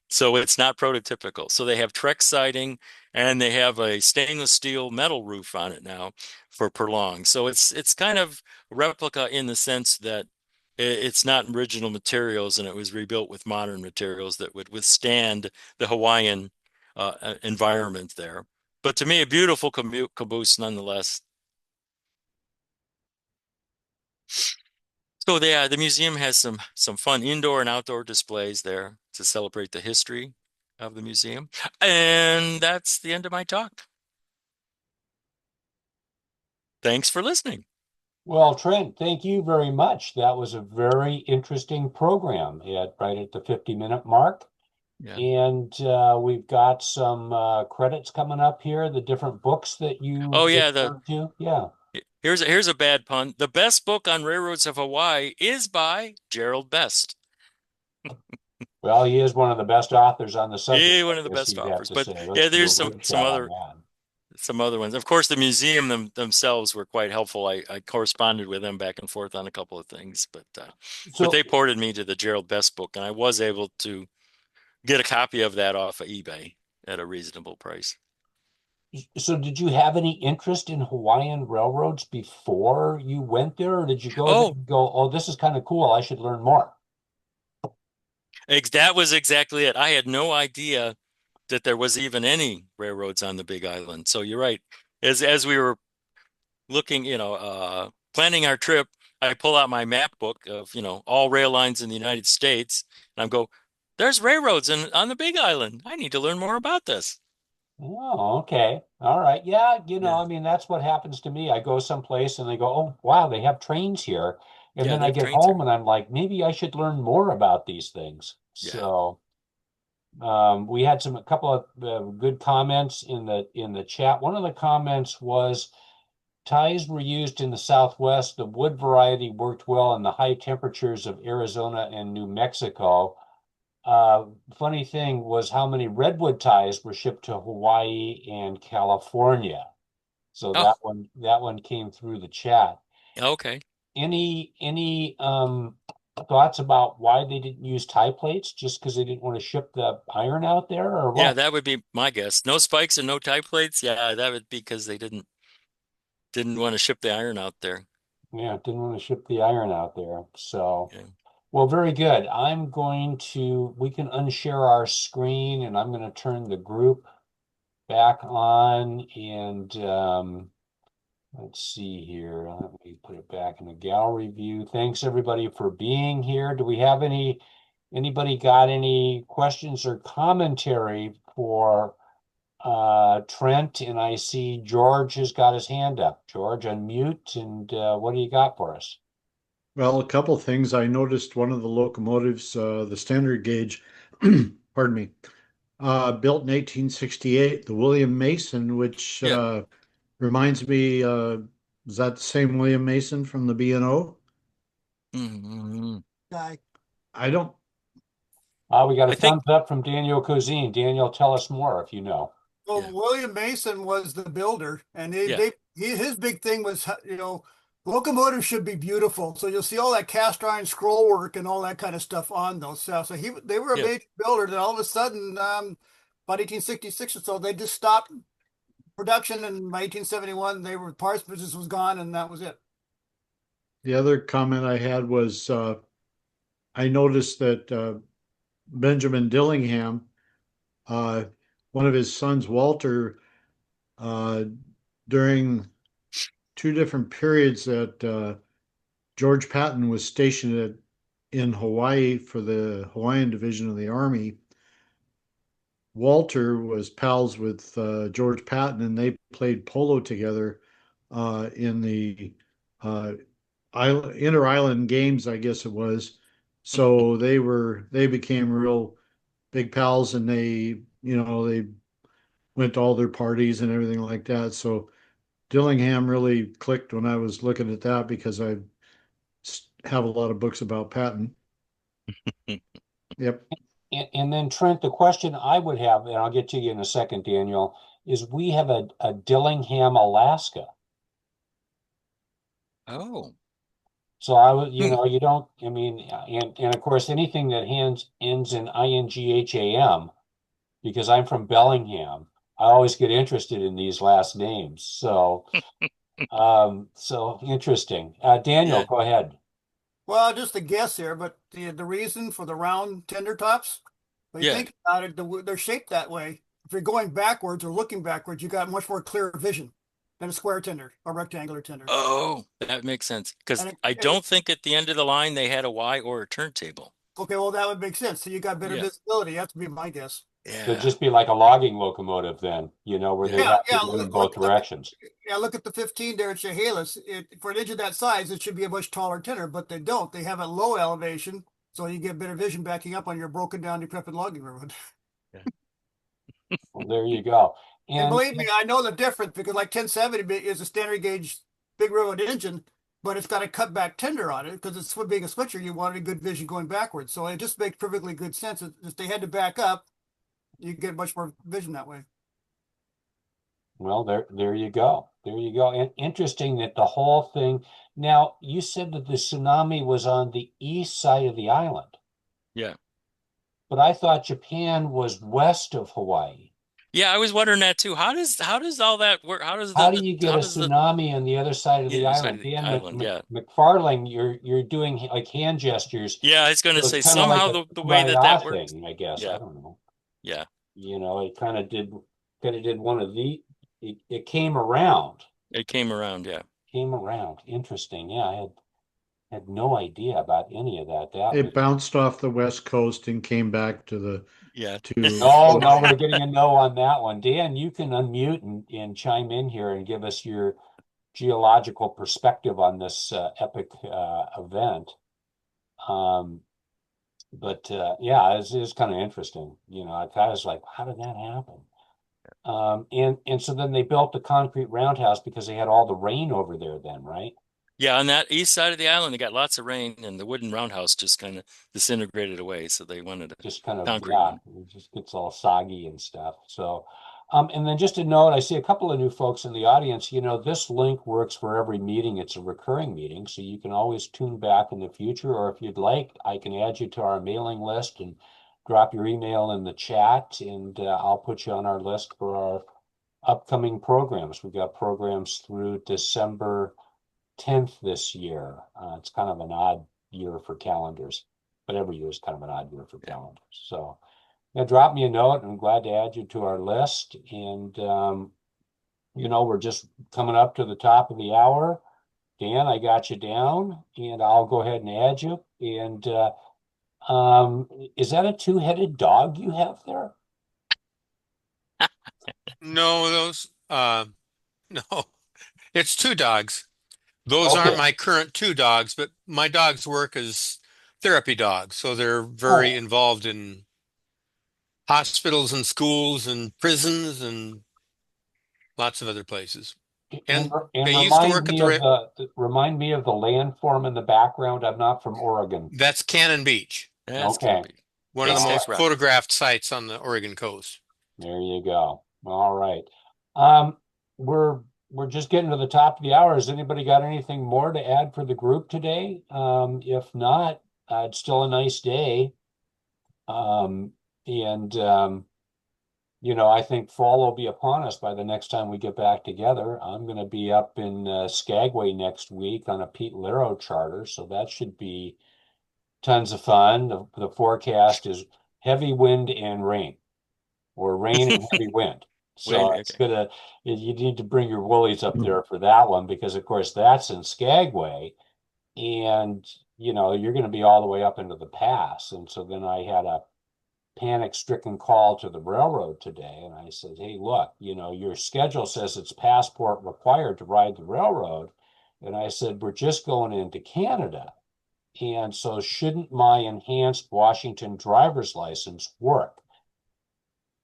so it's not prototypical. So they have Trex siding and they have a stainless steel metal roof on it now for prolonged. So it's kind of replica in the sense that it's not original materials and it was rebuilt with modern materials that would withstand the Hawaiian environment there. But to me, a beautiful caboose nonetheless. So the museum has some fun indoor and outdoor displays there to celebrate the history of the museum. And that's the end of my talk. Thanks for listening. Well, Trent, thank you very much. That was a very interesting program right at the 50-minute mark. Yeah. And we've got some credits coming up here, the different books that you Oh yeah, referred to. Yeah. here's a bad pun. The best book on railroads of Hawaii is by Gerald Best. Well, he is one of the best authors on the subject, One I of the guess best you'd have authors. to But say. Let's yeah, do a there's rim shot on that. some other ones. Of course, the museum themselves were quite helpful. I corresponded with them back and forth on a couple of things, but So, they ported me to the Gerald Best book, and I was able to get a copy of that off of eBay at a reasonable price. so did you have any interest in Hawaiian railroads before you went there, or did you go there Oh, and go, oh, this is kind of cool. I should learn more? that was exactly it. I had no idea that there was even any railroads on the Big Island. So you're right. As we were looking, planning our trip, I pull out my map book of, all rail lines in the United States, and I go, there's railroads on the Big Island. I need to learn more about this. Oh, okay. All right. Yeah, Yeah. I mean, that's what happens to me. I go someplace and they go, oh, wow, they have trains here. And Yeah, then they I have get trains home here. and I'm like, maybe I should learn more about these things. Yeah. So, we had a couple of good comments in the chat. One of the comments was ties were used in the Southwest. The wood variety worked well in the high temperatures of Arizona and New Mexico. Funny thing was how many redwood ties were shipped to Hawaii and California. So Oh, that one came through the chat. okay. Any thoughts about why they didn't use tie plates? Just because they didn't want to ship the iron out there, or Yeah, what? that would be my guess. No spikes and no tie plates. Yeah, that would be because they didn't want to ship the iron out there. Yeah, didn't want to ship the iron out there. So, Yeah. well, very good. We can unshare our screen and I'm going to turn the group back on and let's see here. Let me put it back in the gallery view. Thanks everybody for being here. Do we have anybody got any questions or commentary for Trent? And I see George has got his hand up. George, unmute and what do you got for us? Well, a couple things. I noticed one of the locomotives, the standard gauge, pardon me, built in 1868, the William Mason, which Yeah. reminds me, is that the same William Mason from the B&O? Mhm. Guy. I don't, We got a I think, thumbs up from Daniel Cozine. Daniel, tell us more if you know. yeah, Well, William Mason was the builder, and yeah. his big thing was, locomotives should be beautiful. So you'll see all that cast iron scroll work and all that kind of stuff on those. So they were a Yeah. major builder. Then all of a sudden, about 1866 or so, they just stopped production. And by 1871, parts business was gone, and that was it. the other comment I had was I noticed that Benjamin Dillingham, uh, one of his sons, Walter, uh, during two different periods that George Patton was stationed in Hawaii for the Hawaiian Division of the Army. Walter was pals with George Patton, and they played polo together in the uh, inter island games, I guess it was. So they became real big pals, and they went to all their parties and everything like that. So Dillingham really clicked when I was looking at that because I have a lot of books about Patton. Yep. And then Trent, the question I would have, and I'll get to you in a second, Daniel, is we have a Dillingham, Alaska. Oh. So you don't, I mean, and of course, anything that ends in INGHAM, because I'm from Bellingham, I always get interested in these last names. So interesting. Daniel, Yeah. go ahead. Well, just a guess here, but the reason for the round tender tops, when you Yeah. think about it, they're shaped that way. If you're going backwards or looking backwards, you got much more clear vision than a square tender or rectangular tender. Oh, that makes sense. Because And I and don't think at the end of the line they had a Y or a turntable. okay, well that would make sense. So you got better Yeah. visibility. That would be my guess. So it'd Yeah. just be like a logging locomotive then, where Yeah. they'd Yeah, have to yeah. go in both directions. Look at the 15 there at Chehalis. For an engine that size, it should be a much taller tender, but they don't. They have a low elevation, so you get better vision backing up on your broken down, decrepit logging railroad. Yeah. Well, there you go. And And, believe me, I know the difference because like 1070 is a standard gauge big railroad engine, but it's got a cutback tender on it because it's being a switcher. You wanted good vision going backwards, so it just makes perfectly good sense. If they had to back up, you get much more vision that way. well, there you go. There you go. And interesting that the whole thing. Now, you said that the tsunami was on the east side of the island, Yeah. but I thought Japan was west of Hawaii. Yeah, I was wondering that too. How does all that work? How does How the do you get how a does the tsunami on the other side of the yeah, side island? of the Dan island? Yeah. McFarling, you're doing like hand gestures. Yeah, I was gonna So it's say kind of like somehow a the way that kumbaya works. thing, I guess. I Yeah. don't know. Yeah. It kind of did one of it came around. It came around, yeah. Came around. Interesting. Yeah, I had no idea about any of that. That It was bounced off the West Coast and came back Yeah. to no, no, Hawaii. we're getting a no on that one. Dan, you can unmute and chime in here and give us your geological perspective on this epic event. Um, but yeah, it's kind of interesting. I was like, how did that happen? And so then they built the concrete roundhouse because they had all the rain over there then, right? Yeah, on that east side of the island, they got lots of rain, and the wooden roundhouse just kind of disintegrated away. So they wanted a Just kind of, concrete yeah, one. it just gets all soggy and stuff. So, and then just a note, I see a couple of new folks in the audience. This link works for every meeting. It's a recurring meeting, so you can always tune back in the future, or if you'd like, I can add you to our mailing list and drop your email in the chat, and I'll put you on our list for our upcoming programs. We've got programs through December 10th this year. It's kind of an odd year for calendars, but every year is kind of an odd year for Yeah. calendars. So yeah, drop me a note. I'm glad to add you to our list. And, we're just coming up to the top of the hour. Dan, I got you down, and I'll go ahead and add you. And is that a two-headed dog you have there? No, those no, it's two dogs. Those aren't Okay. my current two dogs, but my dogs work as therapy dogs. So they're very Oh, involved in hospitals and schools and prisons and lots of other places. and And and they used to remind work at me the, of the remind me of the landform in the background. I'm not from Oregon. that's Cannon Beach, That's gonna Okay. be one of big the stiff most All rock. photographed sites on the Oregon coast. There you go. All right. Um, we're we're just getting to the top of the hour. Has anybody got anything more to add for the group today? If not, it's still a nice day. Um, and I think fall will be upon us by the next time we get back together. I'm going to be up in Skagway next week on a Pete Lero charter, so that should be tons of fun. The forecast is heavy wind and rain, or rain and heavy wind. Wait, So it's okay. gonna, you need to bring your woolies up there for that one because, of course, that's in Skagway, and you're going to be all the way up into the pass. And so then I had a panic-stricken call to the railroad today, and I said, "Hey, look, your schedule says it's passport required to ride the railroad," and I said, "We're just going into Canada, and so shouldn't my enhanced Washington driver's license work?"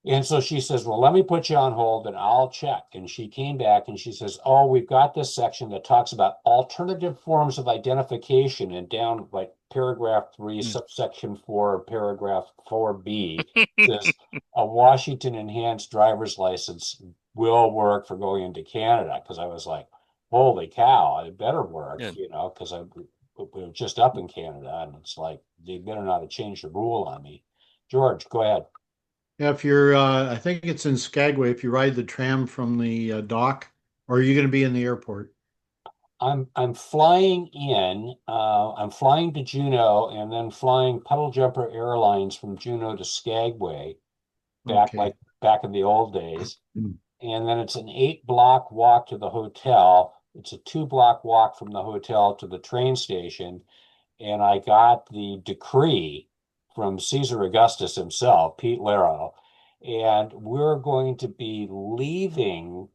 And so she says, "Well, let me put you on hold and I'll check." And she came back and she says, "Oh, we've got this section that talks about alternative forms of identification." And down like paragraph 3, Hmm. subsection 4, paragraph 4B says a Washington enhanced driver's license will work for going into Canada. Because I was like, holy cow, it better work, Yeah. because we were just up in Canada and it's like, they better not have changed the rule on me. George, go ahead. Yeah, if I think it's in Skagway, if you ride the tram from the dock, or are you going to be in the airport? I'm flying in. I'm flying to Juneau and then flying Puddle Jumper Airlines from Juneau to Skagway, Okay. back in the old days. Mm. And then it's an 8-block walk to the hotel. It's a 2-block walk from the hotel to the train station. And I got the decree from Caesar Augustus himself, Pete Lero, and we're going to be leaving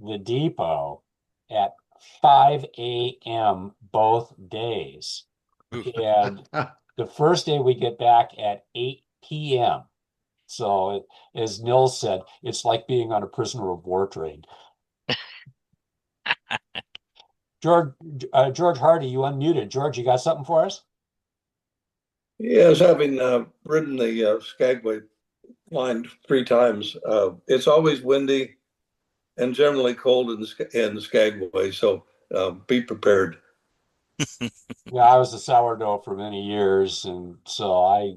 the depot at 5 a.m. both days. Ooh. And the first day we get back at 8 p.m. So, as Nils said, it's like being on a prisoner of war train. George, George Hardy, you unmuted. George, you got something for us? Yes, having ridden the Skagway line 3 times, it's always windy and generally cold in the Skagway, so be prepared. Yeah, I was a sourdough for many years, and so I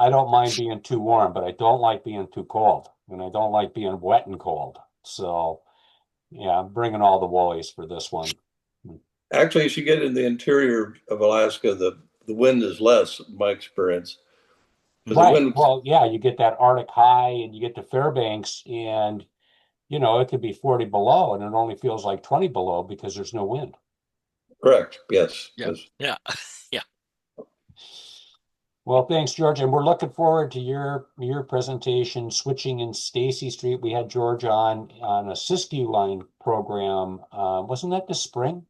don't mind being too warm, but I don't like being too cold, and I don't like being wet and cold. So yeah, I'm bringing all the woolies for this one. Actually, as you get in the interior of Alaska, the wind is less, in my experience. But the Right. wind, Well, yeah, you get that Arctic high, and you get to Fairbanks, and it could be 40 below, and it only feels like 20 below because there's no wind. correct, yes, Yeah. yes. Yeah. Yeah. Well, thanks, George, and we're looking forward to your presentation, switching in Stacy Street. We had George on a Siskiyou line program. Wasn't that this spring?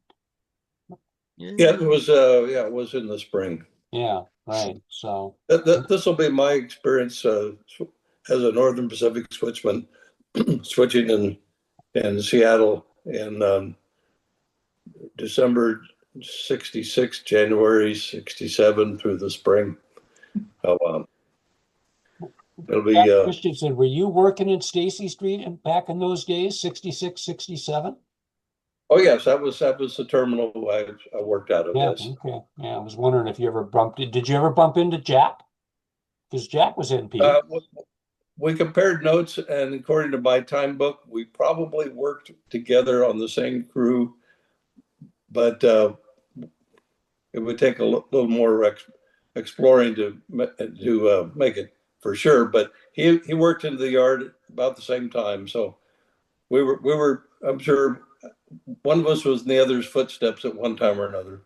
Yeah, Yeah. it was in the spring. Yeah, right. So, This will be my experience as a Northern Pacific switchman, switching in Seattle in December 66, January 67 through the spring. Oh, it'll be, Christian said, were you working in Stacy Street back in those days, 66, 67? oh yes, that was the terminal I worked out of, Yeah, yes. okay. Yeah, I was wondering if you ever did you ever bump into Jack? Because Jack was NP. Uh, we compared notes, and according to my time book, we probably worked together on the same crew, but it would take a little more exploring to make it for sure. But he worked into the yard about the same time, so we were. I'm sure one of us was in the other's footsteps at one time or another.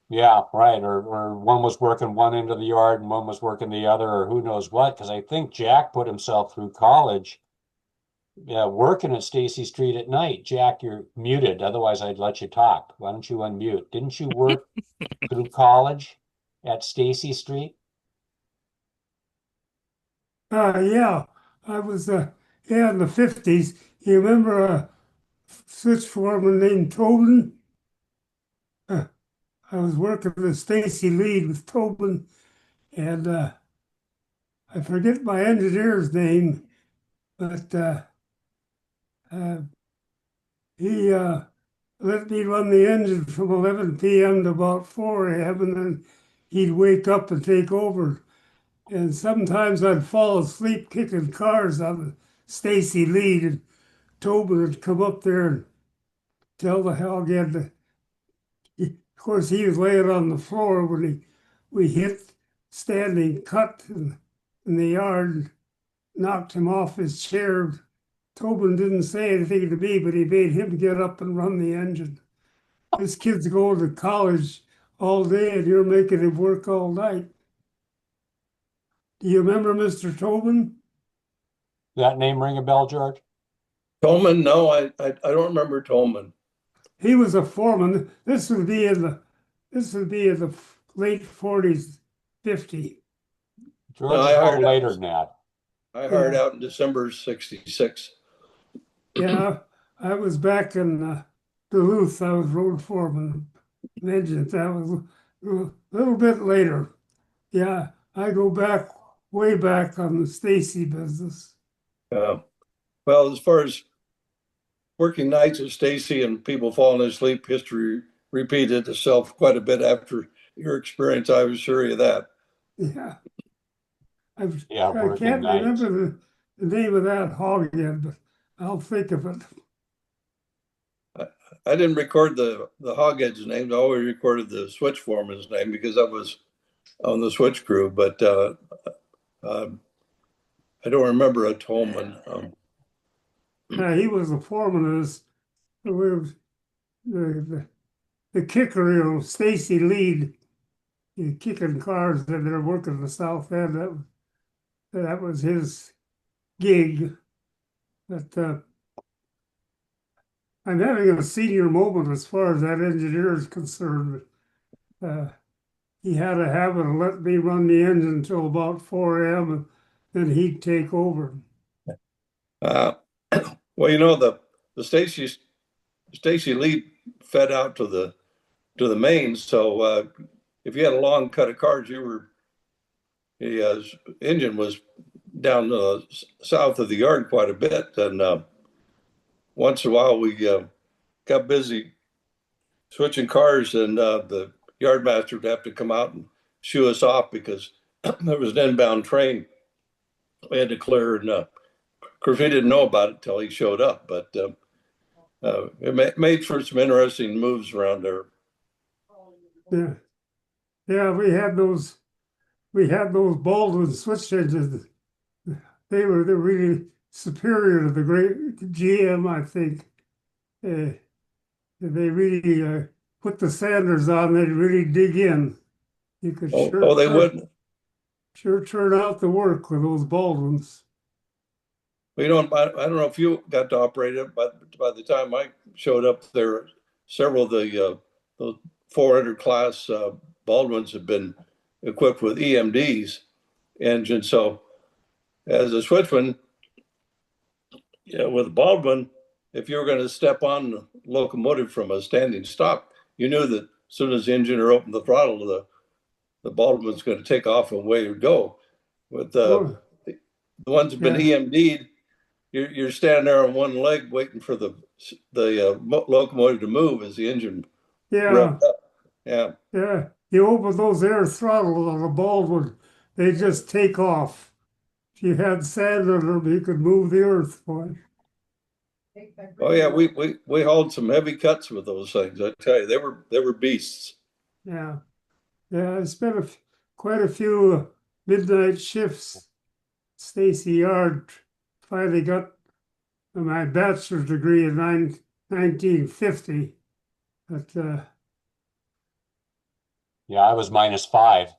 Yeah, right. Or one was working one end of the yard and one was working the other, or who knows what. Because I think Jack put himself through college working at Stacy Street at night. Jack, you're muted. Otherwise, I'd let you talk. Why don't you unmute? Didn't you work through college at Stacy Street? Yeah, I was, yeah, in the 50s. You remember a switch foreman named Tobin? I was working with Stacy Lead with Tobin, and I forget my engineer's name, but uh, he let me run the engine from 11 p.m. to about 4 a.m., and then he'd wake up and take over. And sometimes I'd fall asleep kicking cars on the Stacy Lead, and Tobin would come up there and tell the hell again. Of course, he was laying on the floor when we hit standing cut in the yard, and knocked him off his chair. Tobin didn't say anything to me, but he made him get up and run the engine. This kid's going to college all day, and you're making him work all night. Do you remember Mr. Tobin? That name ring a bell, George? Tolman? No, I don't remember Tolman. He was a foreman. This would be in the late 40s, 50. George No, is a little later than that. I hired out in December '66. Yeah, I was back in Duluth. I was road foreman. Engines. That was a little bit later. Yeah, I go back way back on the Stacy business. Well, as far as working nights at Stacy and people falling asleep, history repeated itself quite a bit after your experience. I was sure of that. Yeah, I Working can't nights. remember the name of that hog yet, but I'll think of it. I didn't record the hoghead's names. I always recorded the switch foreman's name because I was on the switch crew. But I don't remember a Tolman. He was a foreman of this. The kicker, Stacy Lead, kicking cars that they're working the South End. That was his gig. But I'm having a senior moment as far as that engineer is concerned. He had a habit of letting me run the engine until about 4 a.m. and then he'd take over. Well, the Stacy Lead fed out to the mains. So if you had a long cut of cars, the engine was down south of the yard quite a bit, and once in a while we got busy switching cars, and the yardmaster would have to come out and shoo us off because there was an inbound train we had to clear, and of course we didn't know about it till he showed up, but it made for some interesting moves around there. Yeah, we had those Baldwin switch engines. They're really superior to the great GM, I think. They really put the sanders on. They'd really dig in. You could they wouldn't. Sure turn out the work with those Baldwins. I don't know if you got to operate it, but by the time I showed up there, several of the 400 class Baldwins had been equipped with EMDs engines. So as a switchman, with a Baldwin, if you were going to step on the locomotive from a standing stop, you knew that as soon as the engineer opened the throttle, the Baldwin was going to take off and away it would go. With the ones that have been EMD'd, you're standing there on one leg waiting for the locomotive to move as the engine revved up. Yeah. You open those air throttles on a Baldwin, they just take off. If you had sand on them, you could move the earth, boy. Oh yeah, we hauled some heavy cuts with those things. I tell you, they were beasts. Yeah, I spent quite a few midnight shifts. Stacy Yard. Finally got my bachelor's degree in 1950. But I was -5.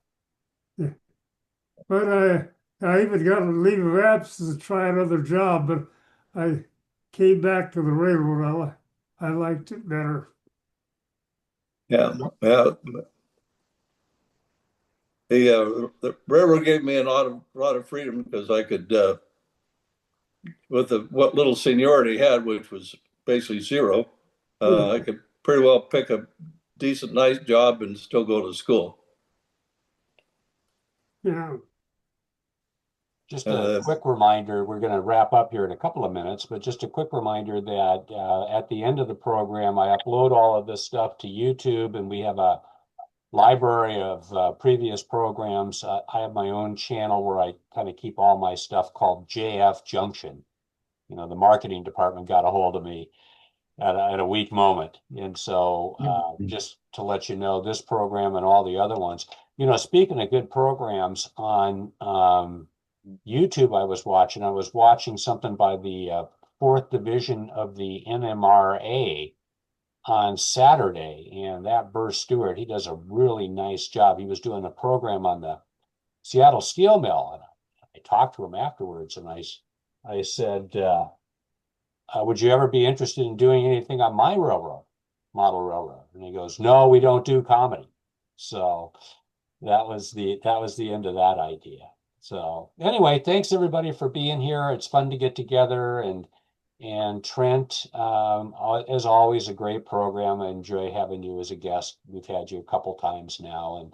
Yeah. But I even got a leave of absence to try another job, but I came back to the railroad. I liked it better. Yeah, yeah. The railroad gave me a lot of freedom because I could, with what little seniority I had, which was basically zero, I could pretty well pick a decent, nice job and still go to school. Yeah. Just a quick reminder, we're going to wrap up here in a couple of minutes, but just a quick reminder that at the end of the program, I upload all of this stuff to YouTube, and we have a library of previous programs. I have my own channel where I kind of keep all my stuff called JF Junction. You know, the marketing department got a hold of me at a weak moment. And so just to let you know, this program and all the other ones, you know, speaking of good programs on YouTube, I was watching something by the fourth division of the NMRA on Saturday, and that Burr Stewart, he does a really nice job. He was doing a program on the Seattle Steel Mill, and I talked to him afterwards, and I said, would you ever be interested in doing anything on my railroad, model railroad? And he goes, no, we don't do comedy. So that was the end of that idea. So anyway, thanks everybody for being here. It's fun to get together, and Trent, as always, a great program. I enjoy having you as a guest. We've had you a couple times now,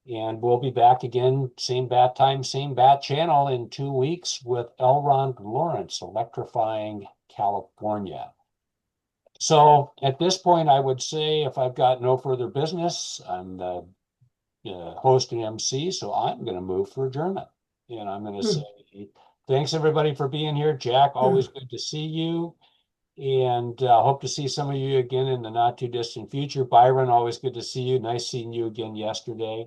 and we'll be back again, same bat time, same bat channel in 2 weeks with Elrond Lawrence, electrifying California. So at this point, I would say if I've got no further business, I'm the host and MC, so I'm going to move for adjournment. And I'm going to say thanks everybody for being here. Jack, always good to see you. And hope to see some of you again in the not too distant future. Byron, always good to see you. Nice seeing you again yesterday.